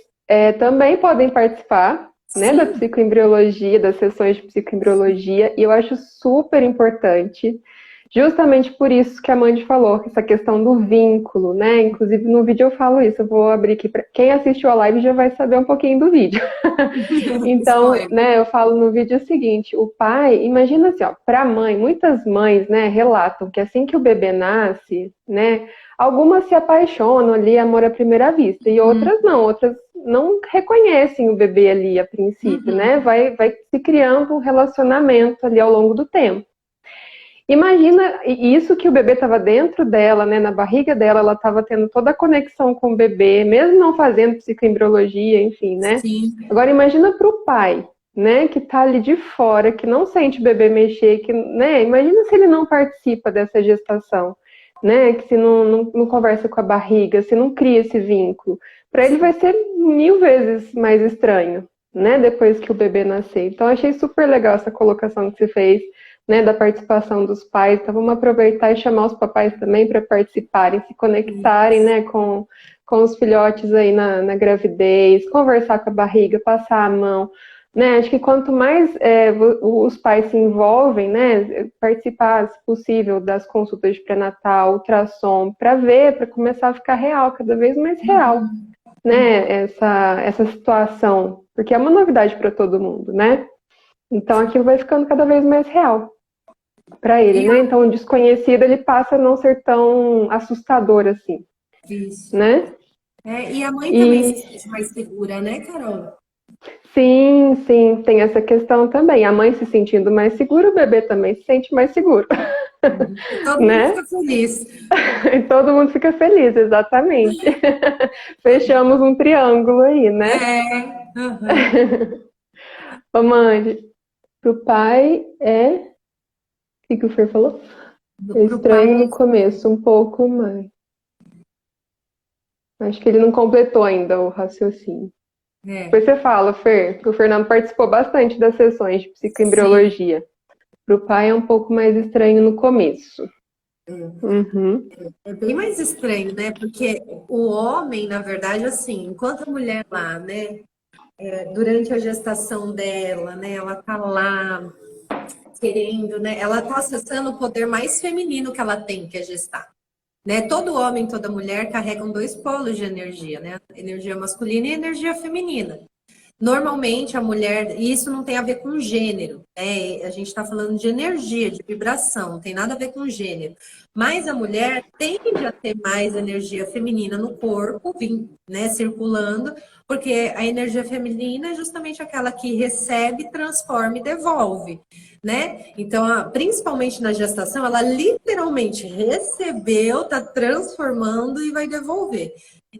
também podem participar, né, da psicoembriologia, das sessões de psicoembriologia, e eu acho super importante, justamente por isso que a Mandy falou, essa questão do vínculo, né? Inclusive no vídeo eu falo isso, eu vou abrir aqui para quem assistiu a live já vai saber um pouquinho do vídeo. Então, né, eu falo no vídeo o seguinte, o pai, imagina assim, ó, para a mãe, muitas mães, né, relatam que assim que o bebê nasce, né, algumas se apaixonam ali, amor à primeira vista, e outras não reconhecem o bebê ali a princípio, né, vai se criando um relacionamento ali ao longo do tempo. Imagina isso que o bebê estava dentro dela, né, na barriga dela, ela estava tendo toda a conexão com o bebê, mesmo não fazendo psicoembriologia, enfim, né? Sim. Agora imagina para o pai, né, que está ali de fora, que não sente o bebê mexer, que, né, imagina se ele não participa dessa gestação, né, que se não conversa com a barriga, se não cria esse vínculo, para ele vai ser 1000 vezes mais estranho, né, depois que o bebê nascer. Então achei super legal essa colocação que você fez, né, da participação dos pais. Então vamos aproveitar e chamar os papais também para participarem, se conectarem, né, com os filhotes aí na gravidez, conversar com a barriga, passar a mão, né? Acho que quanto mais os pais se envolvem, né, participar, se possível, das consultas de pré-natal, ultrassom, para ver, para começar a ficar real, cada vez mais real, né, essa situação, porque é uma novidade para todo mundo, né? Então aquilo vai ficando cada vez mais real para ele, né? Então o desconhecido ele passa a não ser tão assustador assim. Isso. né? E a mãe também se sente mais segura, né, Carol? Sim, sim, tem essa questão também. A mãe se sentindo mais segura, o bebê também se sente mais seguro, E todo mundo né? fica feliz. E todo mundo fica feliz, exatamente. Fechamos um triângulo aí, né? Uhum. Ô, Mandy, pro pai é. O que o Fer falou? É Pro pai estranho no começo, um pouco mais. Acho que ele não completou ainda o raciocínio. é, Depois você fala, Fer, que o Fernando participou bastante das sessões de sim. psicoembriologia. Pro pai é um pouco mais estranho no começo. Uhum. É bem mais estranho, né? Porque o homem, na verdade, assim, enquanto a mulher lá, né, durante a gestação dela, né, ela tá lá querendo, né, ela tá acessando o poder mais feminino que ela tem, que é gestar. Né? Todo homem, toda mulher carregam dois polos de energia, né? Energia masculina e energia feminina. Normalmente a mulher, e isso não tem a ver com gênero, né? A gente está falando de energia, de vibração, não tem nada a ver com gênero. Mas a mulher tende a ter mais energia feminina no corpo, né, circulando, porque a energia feminina é justamente aquela que recebe, transforma e devolve, né? Então, principalmente na gestação, ela literalmente recebeu, está transformando e vai devolver.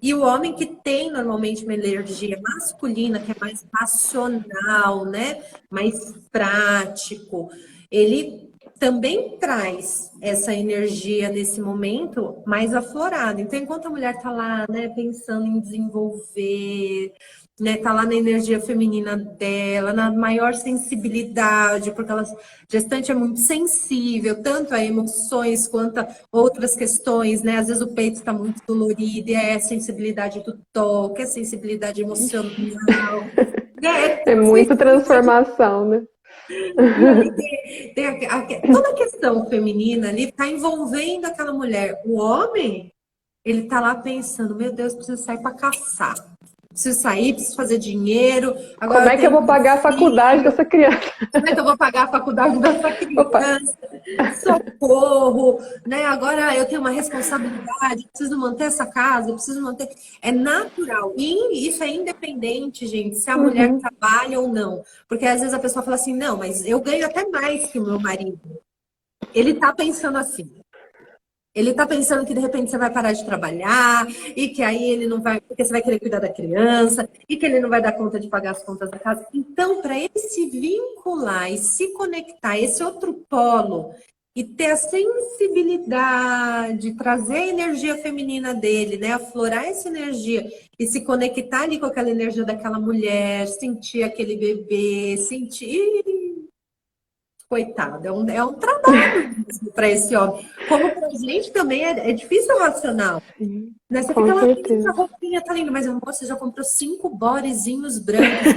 E o homem que tem normalmente uma energia masculina, que é mais racional, né? Mais prático, ele também traz essa energia nesse momento mais aflorada. Então, enquanto a mulher está lá, né, pensando em desenvolver, né, tá lá na energia feminina dela, na maior sensibilidade, porque ela gestante é muito sensível, tanto a emoções quanto a outras questões, né? Às vezes o peito está muito dolorido, e é a sensibilidade do toque, é a sensibilidade emocional. É muita transformação, né? E ali toda a questão feminina ali está envolvendo aquela mulher. O homem, ele está lá pensando, meu Deus, preciso sair para caçar. Preciso sair, preciso fazer dinheiro. Agora Como é eu que eu tenho vou um pagar a faculdade filho. dessa criança? Como é que eu vou pagar a faculdade dessa Opa. criança? Socorro, né? Agora eu tenho uma responsabilidade, preciso manter essa casa, preciso manter. É natural. E isso é independente, gente, se a mulher Uhum. trabalha ou não. Porque às vezes a pessoa fala assim, não, mas eu ganho até mais que o meu marido. Ele tá pensando assim. Ele tá pensando que de repente você vai parar de trabalhar e que aí ele não vai, porque você vai querer cuidar da criança e que ele não vai dar conta de pagar as contas da casa. Então, para ele se vincular e se conectar, esse outro polo e ter a sensibilidade, trazer a energia feminina dele, né, aflorar essa energia e se conectar ali com aquela energia daquela mulher, sentir aquele bebê, sentir coitado, é um trabalho para esse homem. Como para a gente também é difícil o racional. Sim, Né? Você com fica lá, a certeza. roupinha tá linda, mas amor, você já comprou 5 bodezinhos brancos,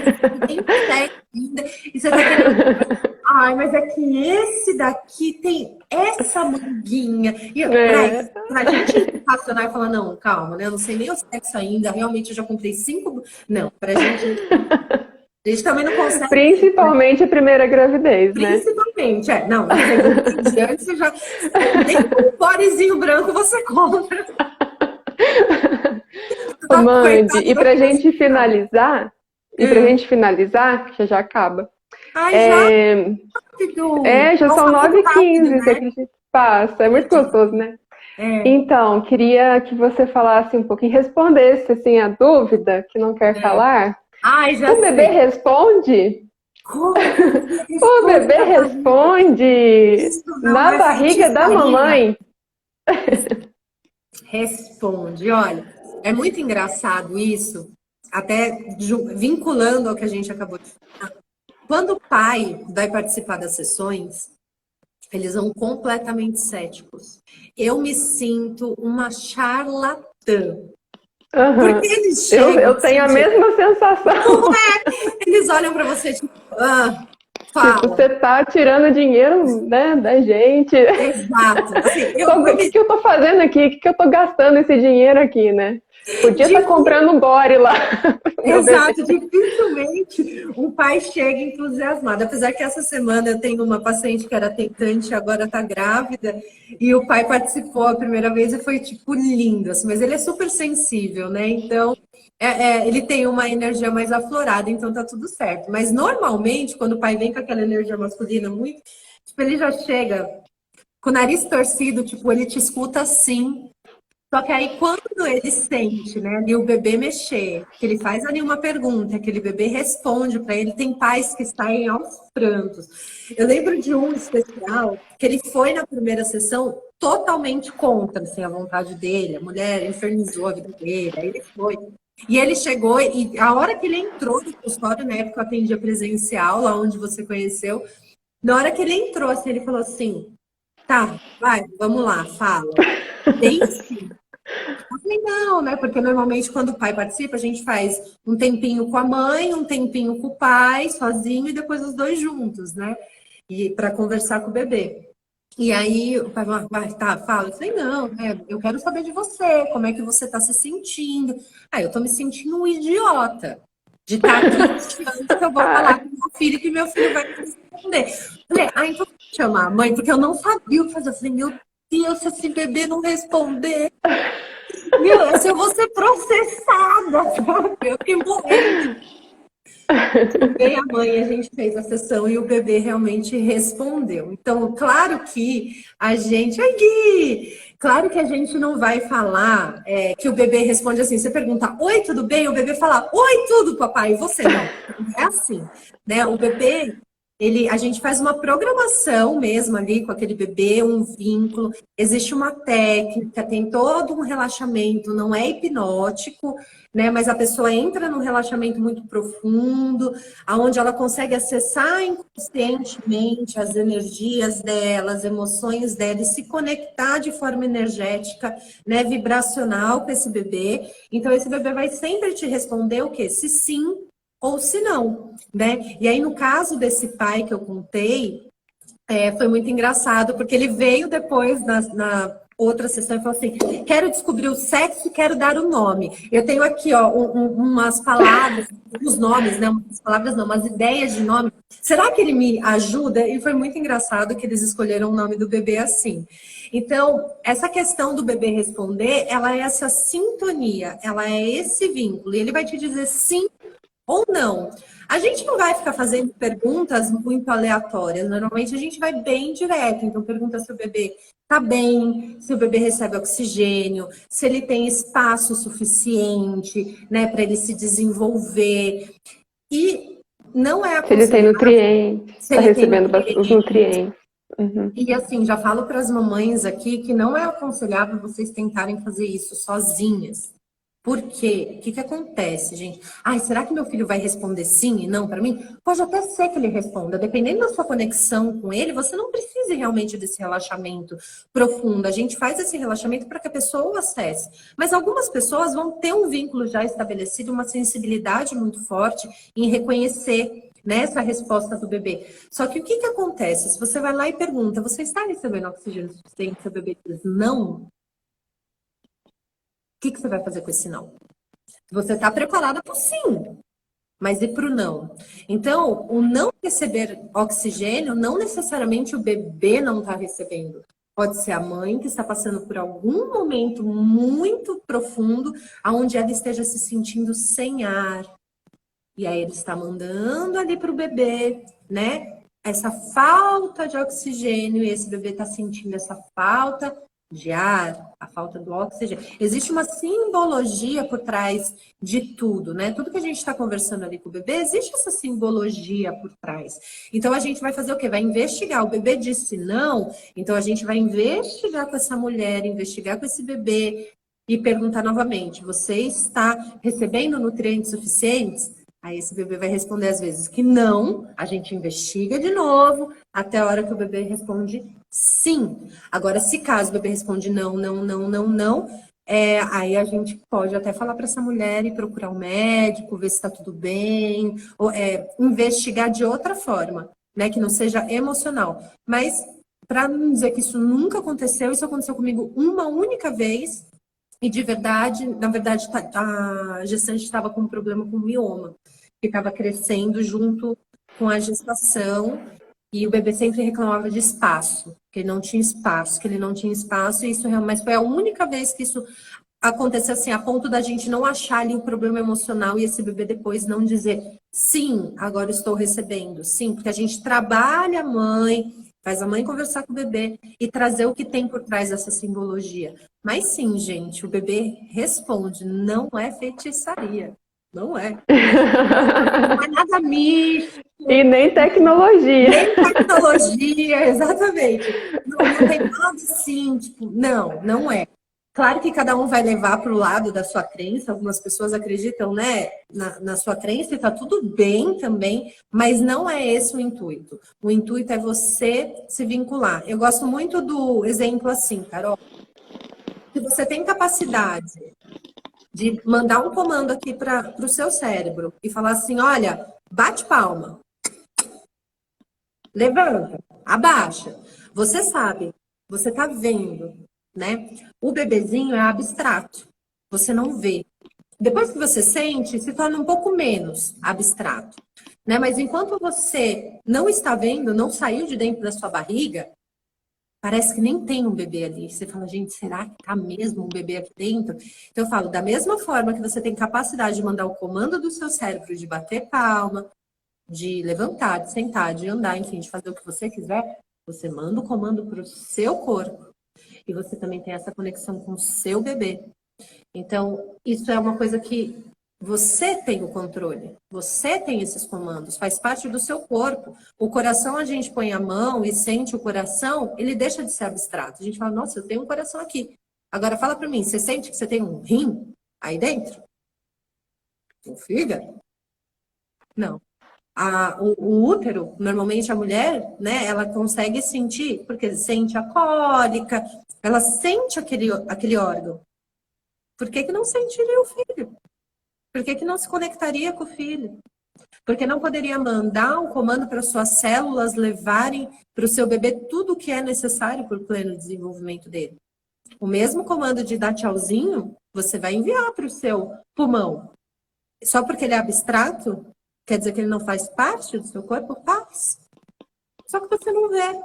tem 7 ainda, e você tá querendo. Ai, mas é que esse daqui tem essa manguinha. E É. pra gente racionar e falar, não, calma, né? Eu não sei nem o sexo ainda, realmente eu já comprei 5. Não, pra gente. A gente também não consegue. Principalmente a primeira gravidez, né? Principalmente, não, na segunda em diante, você já. Nem um bodezinho branco você compra. Ô, Mandy, Coitado e da pra criança. gente finalizar, que já acaba. Ai, já, É, rápido. já são Passa muito rápido, 9h15, você né? acredita? Passa, é muito gostoso, né? É, Então, queria que você falasse um pouquinho, respondesse assim a dúvida que não quer é. falar. Ai, já O bebê sei. responde? Como que o bebê O responde bebê na barriga? responde Isso não na é barriga da feitiçaria? mamãe. Responde. Olha, é muito engraçado isso, até vinculando ao que a gente acabou de falar. Quando o pai vai participar das sessões, eles vão completamente céticos. Eu me sinto uma charlatã. Porque Uhum. eles chegam Eu tenho assim, a tipo, mesma sensação. eles olham para você, tipo, Tipo, fala. você tá tirando dinheiro, né, da gente. Exato. Assim, O que que eu tô fazendo aqui? O que que eu tô gastando esse dinheiro aqui, né? Podia estar comprando um body lá. Exato, dificilmente um pai chega entusiasmado. Apesar que essa semana eu tenho uma paciente que era tentante, agora está grávida, e o pai participou a primeira vez e foi, tipo, lindo, assim, mas ele é super sensível, né? Então, ele tem uma energia mais aflorada, então tá tudo certo. Mas normalmente, quando o pai vem com aquela energia masculina muito, tipo, ele já chega com o nariz torcido, tipo, ele te escuta assim. Só que aí, quando ele sente, né, ali o bebê mexer, que ele faz ali uma pergunta, aquele bebê responde para ele, tem pais que saem aos prantos. Eu lembro de um especial que ele foi na primeira sessão totalmente contra, assim, a vontade dele, a mulher infernizou a vida dele, aí ele foi. E ele chegou, e a hora que ele entrou no consultório, na época eu atendia presencial, lá onde você conheceu, na hora que ele entrou, assim, ele falou assim, tá, vai, vamos lá, fala. Bem assim. Eu falei, não, né? Porque normalmente quando o pai participa, a gente faz um tempinho com a mãe, um tempinho com o pai, sozinho, e depois os dois juntos, né? E para conversar com o bebê. E aí o pai vai, tá, fala. Eu falei, não, eu quero saber de você, como é que você está se sentindo. Ah, eu tô me sentindo um idiota de estar aqui achando que eu vou falar com meu filho, que meu filho vai me responder. Eu falei, então vou chamar a mãe, porque eu não sabia o que fazer. Eu falei, meu Deus, se esse bebê não responder. Meu, assim, eu vou ser processada, sabe? Eu fiquei morrendo. Veio a mãe, a gente fez a sessão e o bebê realmente respondeu. Então, claro que a gente... Ai, Gui! Claro que a gente não vai falar que o bebê responde assim. Você pergunta, oi, tudo bem? O bebê fala, oi, tudo, papai. E você não. É assim, né? O bebê... a gente faz uma programação mesmo ali com aquele bebê, um vínculo. Existe uma técnica, tem todo um relaxamento, não é hipnótico, né? Mas a pessoa entra num relaxamento muito profundo, aonde ela consegue acessar inconscientemente as energias dela, as emoções dela, e se conectar de forma energética, né? Vibracional com esse bebê. Então, esse bebê vai sempre te responder o quê? Se sim ou se não, né? E aí, no caso desse pai que eu contei, foi muito engraçado, porque ele veio depois na outra sessão e falou assim, quero descobrir o sexo e quero dar o nome. Eu tenho aqui, ó, umas palavras, uns nomes, né? Umas palavras não, umas ideias de nome. Será que ele me ajuda? E foi muito engraçado que eles escolheram o nome do bebê assim. Então, essa questão do bebê responder, ela é essa sintonia, ela é esse vínculo. E ele vai te dizer sim ou não. A gente não vai ficar fazendo perguntas muito aleatórias. Normalmente a gente vai bem direto. Então, pergunta se o bebê está bem, se o bebê recebe oxigênio, se ele tem espaço suficiente, né, para ele se desenvolver. E não é Se ele tem aconselhável nutrientes, se está ele tem recebendo os nutrientes. nutrientes. Uhum. E assim, já falo para as mamães aqui que não é aconselhável vocês tentarem fazer isso sozinhas. Por quê? O que que acontece, gente? Ai, será que meu filho vai responder sim e não para mim? Pode até ser que ele responda. Dependendo da sua conexão com ele, você não precisa realmente desse relaxamento profundo. A gente faz esse relaxamento para que a pessoa o acesse. Mas algumas pessoas vão ter um vínculo já estabelecido, uma sensibilidade muito forte em reconhecer nessa resposta do bebê. Só que o que que acontece? Se você vai lá e pergunta, você está recebendo oxigênio suficiente? Seu bebê diz não. O que que você vai fazer com esse não? Você está preparada para o sim, mas e para o não? Então, o não receber oxigênio, não necessariamente o bebê não está recebendo. Pode ser a mãe que está passando por algum momento muito profundo, onde ela esteja se sentindo sem ar. E aí ele está mandando ali para o bebê, né? Essa falta de oxigênio, e esse bebê está sentindo essa falta de ar, a falta do oxigênio. Existe uma simbologia por trás de tudo, né? Tudo que a gente está conversando ali com o bebê, existe essa simbologia por trás. Então a gente vai fazer o quê? Vai investigar. O bebê disse não, então a gente vai investigar com essa mulher, investigar com esse bebê e perguntar novamente: você está recebendo nutrientes suficientes? Aí esse bebê vai responder às vezes que não, a gente investiga de novo, até a hora que o bebê responde sim. Agora, se caso o bebê responde não, não, não, não, não, aí a gente pode até falar para essa mulher e procurar um médico, ver se está tudo bem, ou investigar de outra forma, né, que não seja emocional. Mas, para não dizer que isso nunca aconteceu, isso aconteceu comigo uma única vez, E de verdade, na verdade, a gestante estava com um problema com mioma, que estava crescendo junto com a gestação, e o bebê sempre reclamava de espaço, que ele não tinha espaço, que ele não tinha espaço, e isso realmente foi a única vez que isso aconteceu assim, a ponto da gente não achar ali o problema emocional e esse bebê depois não dizer, sim, agora estou recebendo, sim, porque a gente trabalha a mãe, faz a mãe conversar com o bebê e trazer o que tem por trás dessa simbologia. Mas sim, gente, o bebê responde, não é feitiçaria. Não é. Não é nada místico. E nem tecnologia. Nem tecnologia, exatamente. Não tem nada assim, tipo, não é. Claro que cada um vai levar para o lado da sua crença, algumas pessoas acreditam, né, na sua crença e tá tudo bem também, mas não é esse o intuito. O intuito é você se vincular. Eu gosto muito do exemplo assim, Carol. Se você tem capacidade de mandar um comando aqui para o seu cérebro e falar assim, olha, bate palma, levanta, abaixa. Você sabe, você tá vendo, né? O bebezinho é abstrato, você não vê. Depois que você sente, se torna um pouco menos abstrato, né? Mas enquanto você não está vendo, não saiu de dentro da sua barriga, parece que nem tem um bebê ali. Você fala, gente, será que tá mesmo um bebê aqui dentro? Então eu falo, da mesma forma que você tem capacidade de mandar o comando do seu cérebro de bater palma, de levantar, de sentar, de andar, enfim, de fazer o que você quiser, você manda o comando para o seu corpo. E você também tem essa conexão com o seu bebê. Então, isso é uma coisa que você tem o controle. Você tem esses comandos, faz parte do seu corpo. O coração, a gente põe a mão e sente o coração, ele deixa de ser abstrato. A gente fala, nossa, eu tenho um coração aqui. Agora, fala para mim, você sente que você tem um rim aí dentro? Um fígado? Não. O útero, normalmente a mulher, né, ela consegue sentir, porque sente a cólica, ela sente aquele órgão. Por que não sentiria o filho? Por que não se conectaria com o filho? Porque não poderia mandar um comando para suas células levarem para o seu bebê tudo o que é necessário para o pleno desenvolvimento dele. O mesmo comando de dar tchauzinho, você vai enviar para o seu pulmão. Só porque ele é abstrato, quer dizer que ele não faz parte do seu corpo? Faz. Só que você não vê.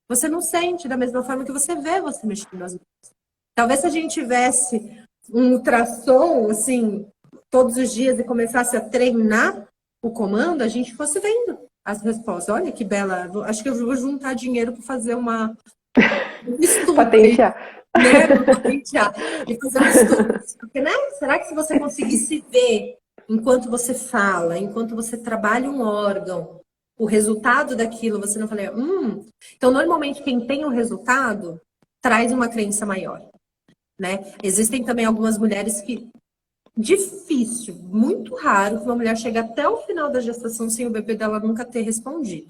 Você não sente da mesma forma que você vê você mexendo as mãos. Talvez se a gente tivesse um ultrassom, assim, todos os dias e começasse a treinar o comando, a gente fosse vendo as respostas. Olha que bela. Acho que eu vou juntar dinheiro para fazer um estudo. Patentear. Né? Patentear. E fazer um estudo. Porque, né? Será que se você conseguisse ver enquanto você fala, enquanto você trabalha um órgão, o resultado daquilo, você não fala, Então, normalmente, quem tem o resultado traz uma crença maior, né? Existem também algumas mulheres que difícil, muito raro que uma mulher chegue até o final da gestação sem o bebê dela nunca ter respondido.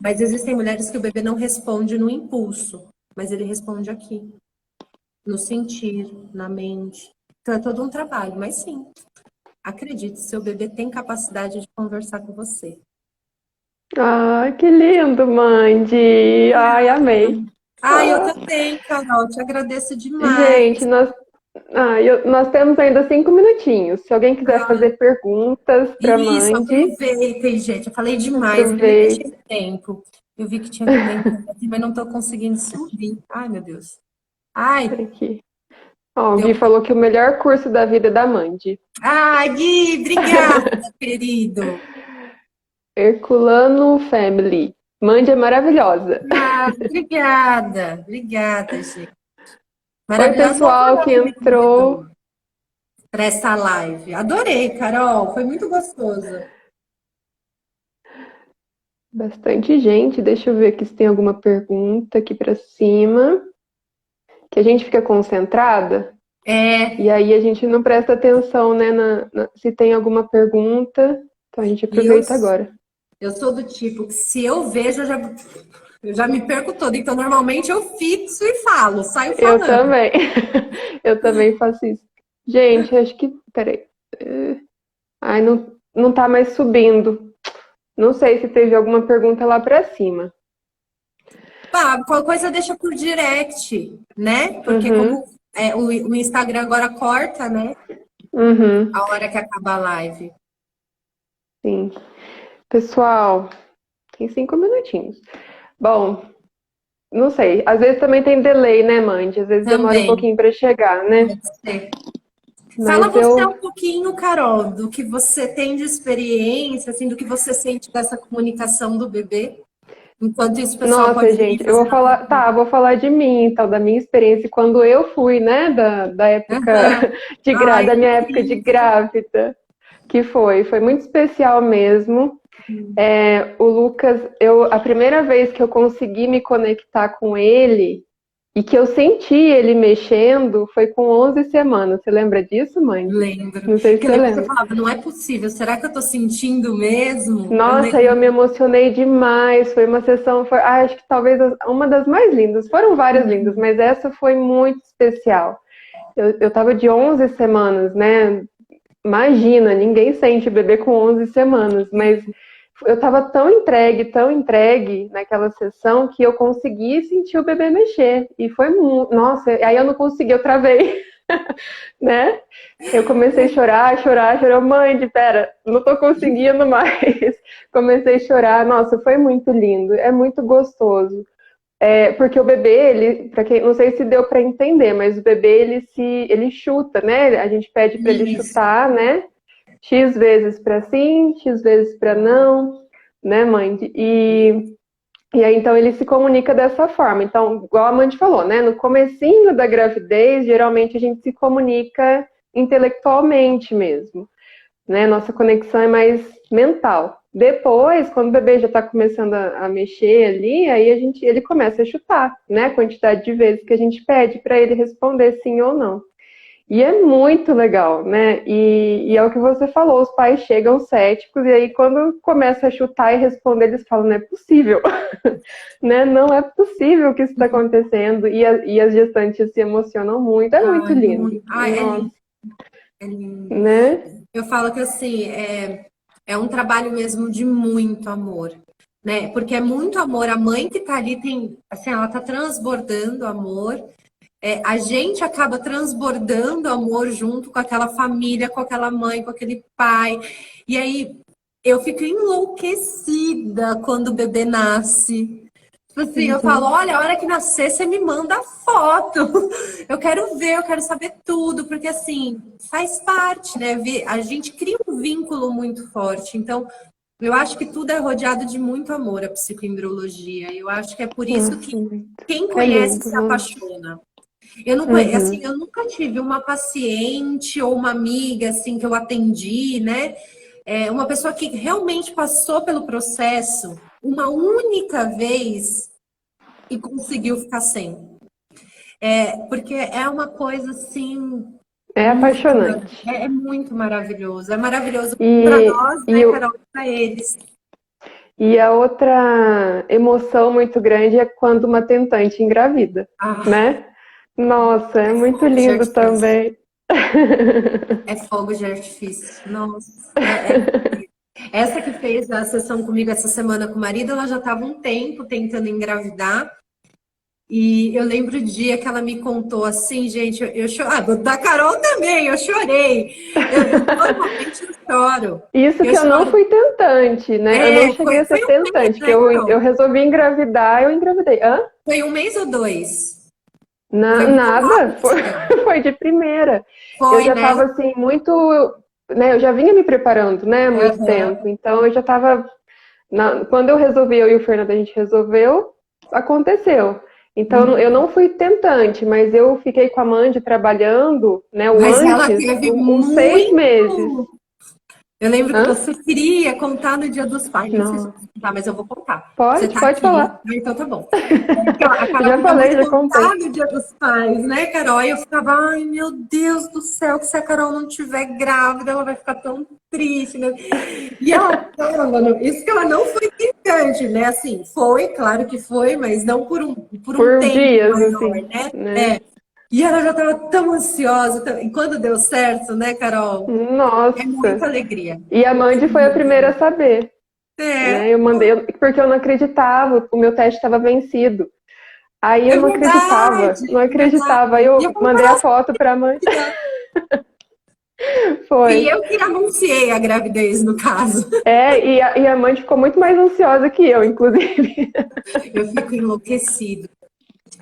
Mas existem mulheres que o bebê não responde no impulso, mas ele responde aqui, no sentir, na mente. Então é todo um trabalho, mas sim, acredite, seu bebê tem capacidade de conversar com você. Ai, que lindo, Mandy. Ai, amei. Ai, eu também, Carol, te agradeço demais. Gente, nós temos ainda 5 minutinhos. Se alguém quiser fazer perguntas para Isso, Mandy, aproveitem, gente. Eu falei demais, nem aproveite. tinha tempo. Eu vi que tinha comentário aqui, mas não estou conseguindo subir. Ai, meu Deus. Ai, Aqui. Ó, o deu. Gui falou que o melhor curso da vida é da Mandy. Ai, Gui, obrigada, querido. Herculano Family. Mandy é maravilhosa. Obrigada, gente. Oi, Maravilhosa. Vou pessoal falar que com o entrou. para essa live. Adorei, Carol. Foi muito gostoso. Bastante gente. Deixa eu ver aqui se tem alguma pergunta aqui para cima. Que a gente fica concentrada. É. E aí a gente não presta atenção, né, se tem alguma pergunta. Então a gente aproveita agora. Eu sou do tipo que se eu vejo, eu já me perco toda. Então, normalmente eu fixo e falo, saio Eu falando. também. Eu também faço isso. Gente, acho que. Peraí. Ai, não tá mais subindo. Não sei se teve alguma pergunta lá pra cima. Qualquer coisa deixa por direct, né? Porque como O Instagram agora corta, né? Uhum, A hora que acaba a live. sim. Pessoal, tem 5 minutinhos. Bom, não sei. Às vezes também tem delay, né, Mandy? Às vezes demora um Também, pouquinho para chegar, né? pode ser. Fala Mas você eu, um pouquinho, Carol, do que você tem de experiência, assim, do que você sente dessa comunicação do bebê. Enquanto isso, o pessoal nossa, pode ir gente, eu vou fazendo a falar, tá, pergunta. vou falar de mim, então, da minha experiência quando eu fui, né, da época Aham. da Ai, minha que época de lindo. grávida, que foi muito especial mesmo. O Lucas, a primeira vez que eu consegui me conectar com ele e que eu senti ele mexendo foi com 11 semanas. Você lembra disso, mãe? Lembro. Não sei se Que eu você lembro que você lembra. falava, não é possível, será que eu tô sentindo mesmo? Eu Nossa, eu me lembro. emocionei demais. Foi uma sessão, acho que talvez uma das mais lindas. Foram várias lindas, mas essa foi muito especial. Eu tava de 11 semanas, né? Imagina, ninguém sente bebê com 11 semanas, mas eu tava tão entregue naquela sessão que eu consegui sentir o bebê mexer. E foi muito. Nossa, aí eu não consegui, eu travei, né? Eu comecei a chorar, chorar, chorar. Mãe, pera, não tô conseguindo mais. Comecei a chorar. Nossa, foi muito lindo. É muito gostoso. Porque o bebê, ele, para quem não sei se deu para entender, mas o bebê ele chuta, né? A gente pede para ele Isso. chutar, né? X vezes para sim, X vezes para não, né, mãe? E aí então ele se comunica dessa forma. Então, igual a Mandy falou, né? No comecinho da gravidez, geralmente a gente se comunica intelectualmente mesmo, né? Nossa conexão é mais mental. Depois, quando o bebê já está começando a mexer ali, aí ele começa a chutar, né? A quantidade de vezes que a gente pede para ele responder sim ou não. E é muito legal, né? E é o que você falou, os pais chegam céticos e aí quando começa a chutar e responder, eles falam, não é possível, né? Não é possível que isso está acontecendo. E as gestantes se emocionam muito, é muito Ai, lindo. muito. Ai, é Nossa, lindo, é lindo. né? Eu falo que assim, é um trabalho mesmo de muito amor, né? Porque é muito amor. A mãe que tá ali tem, assim, ela tá transbordando amor. A gente acaba transbordando amor junto com aquela família, com aquela mãe, com aquele pai. E aí eu fico enlouquecida quando o bebê nasce. Tipo assim, eu falo, Uhum. olha, a hora que nascer, você me manda foto. Eu quero ver, eu quero saber tudo, porque assim, faz parte, né? A gente cria um vínculo muito forte. Então, eu acho que tudo é rodeado de muito amor, a psicoembriologia. Eu acho que é por isso Nossa, que quem é conhece lindo, se nossa. apaixona. Eu não conhe- assim, Uhum. eu nunca tive uma paciente ou uma amiga assim que eu atendi, né? Uma pessoa que realmente passou pelo processo uma única vez e conseguiu ficar sem. Porque é uma coisa assim É muito, apaixonante. é muito maravilhoso. É maravilhoso para E, nós, e, né, o- Carol, para eles. e a outra emoção muito grande é quando uma tentante engravida, Ah, né? Nossa, é é muito fogo de lindo artifício. também. É fogo de artifício. Nossa, essa que fez a sessão comigo essa semana com o marido, ela já estava um tempo tentando engravidar. E eu lembro o dia que ela me contou assim, gente, eu choro. Ah, da Carol também, eu chorei. Eu normalmente eu choro. Isso Eu que eu não choro. fui tentante, né? Eu não cheguei a ser Foi um mês, tentante, que né, eu Carol? resolvi engravidar, eu engravidei. Hã? Foi um mês ou dois? Foi muito Nada, rápido, foi, assim. foi de primeira. Eu Foi, já né? estava assim, muito, né? Eu já vinha me preparando, né? Há muito tempo. Aham. Então eu já estava. Quando eu resolvi, eu e o Fernando, a gente resolveu, aconteceu. Então eu não fui tentante, mas eu fiquei com a Mandy trabalhando, né? O Mas ela antes, teve uns 6 meses. muito. Eu lembro que Hã? você queria contar no Dia dos Pais. Nem sei se eu Não. vou contar, mas eu vou contar. Você Pode, tá pode aqui, falar. então tá bom. A Carol Já queria falei, muito já contar contei. no Dia dos Pais, né, Carol? E eu ficava, ai meu Deus do céu, que se a Carol não tiver grávida, ela vai ficar tão triste, né? E ela falava, isso que ela não foi tentante, né? Assim, foi, claro que foi, mas não por um Por tempo dias, maior, assim, né? né? E ela já estava tão ansiosa. E quando deu certo, né, Carol? É muita Nossa. alegria. E a Mandy foi a primeira a saber, né? É, Eu mandei, porque eu não acreditava, o meu teste estava vencido. Aí É eu não acreditava, verdade, não é acreditava. Aí verdade. E eu eu falei, mandei a foto pra mãe. e Foi. eu que anunciei a gravidez, no caso. E a mãe ficou muito mais ansiosa que eu, inclusive. Eu fico enlouquecida.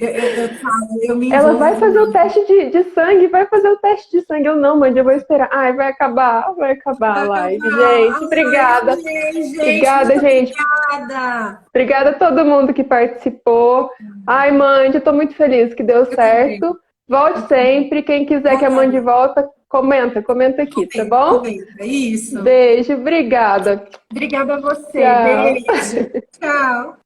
Eu falo, eu me Ela vai envolvo fazer o muito. teste de sangue, vai fazer o teste de sangue. Eu não, mãe, eu vou esperar. Ai, vai acabar a live. Gente, Ai, obrigada. amei, gente. Obrigada, Muito gente. obrigada. Obrigada a todo mundo que participou. Ai, Mandy, eu tô muito feliz que deu Eu também. certo. Volte Eu também. sempre. Quem quiser que a Mandy Voltarei. volta, comenta aqui, tá Comenta, bom? comenta. Isso. Beijo, obrigada. Obrigada a você. Tchau. Beijo. Tchau.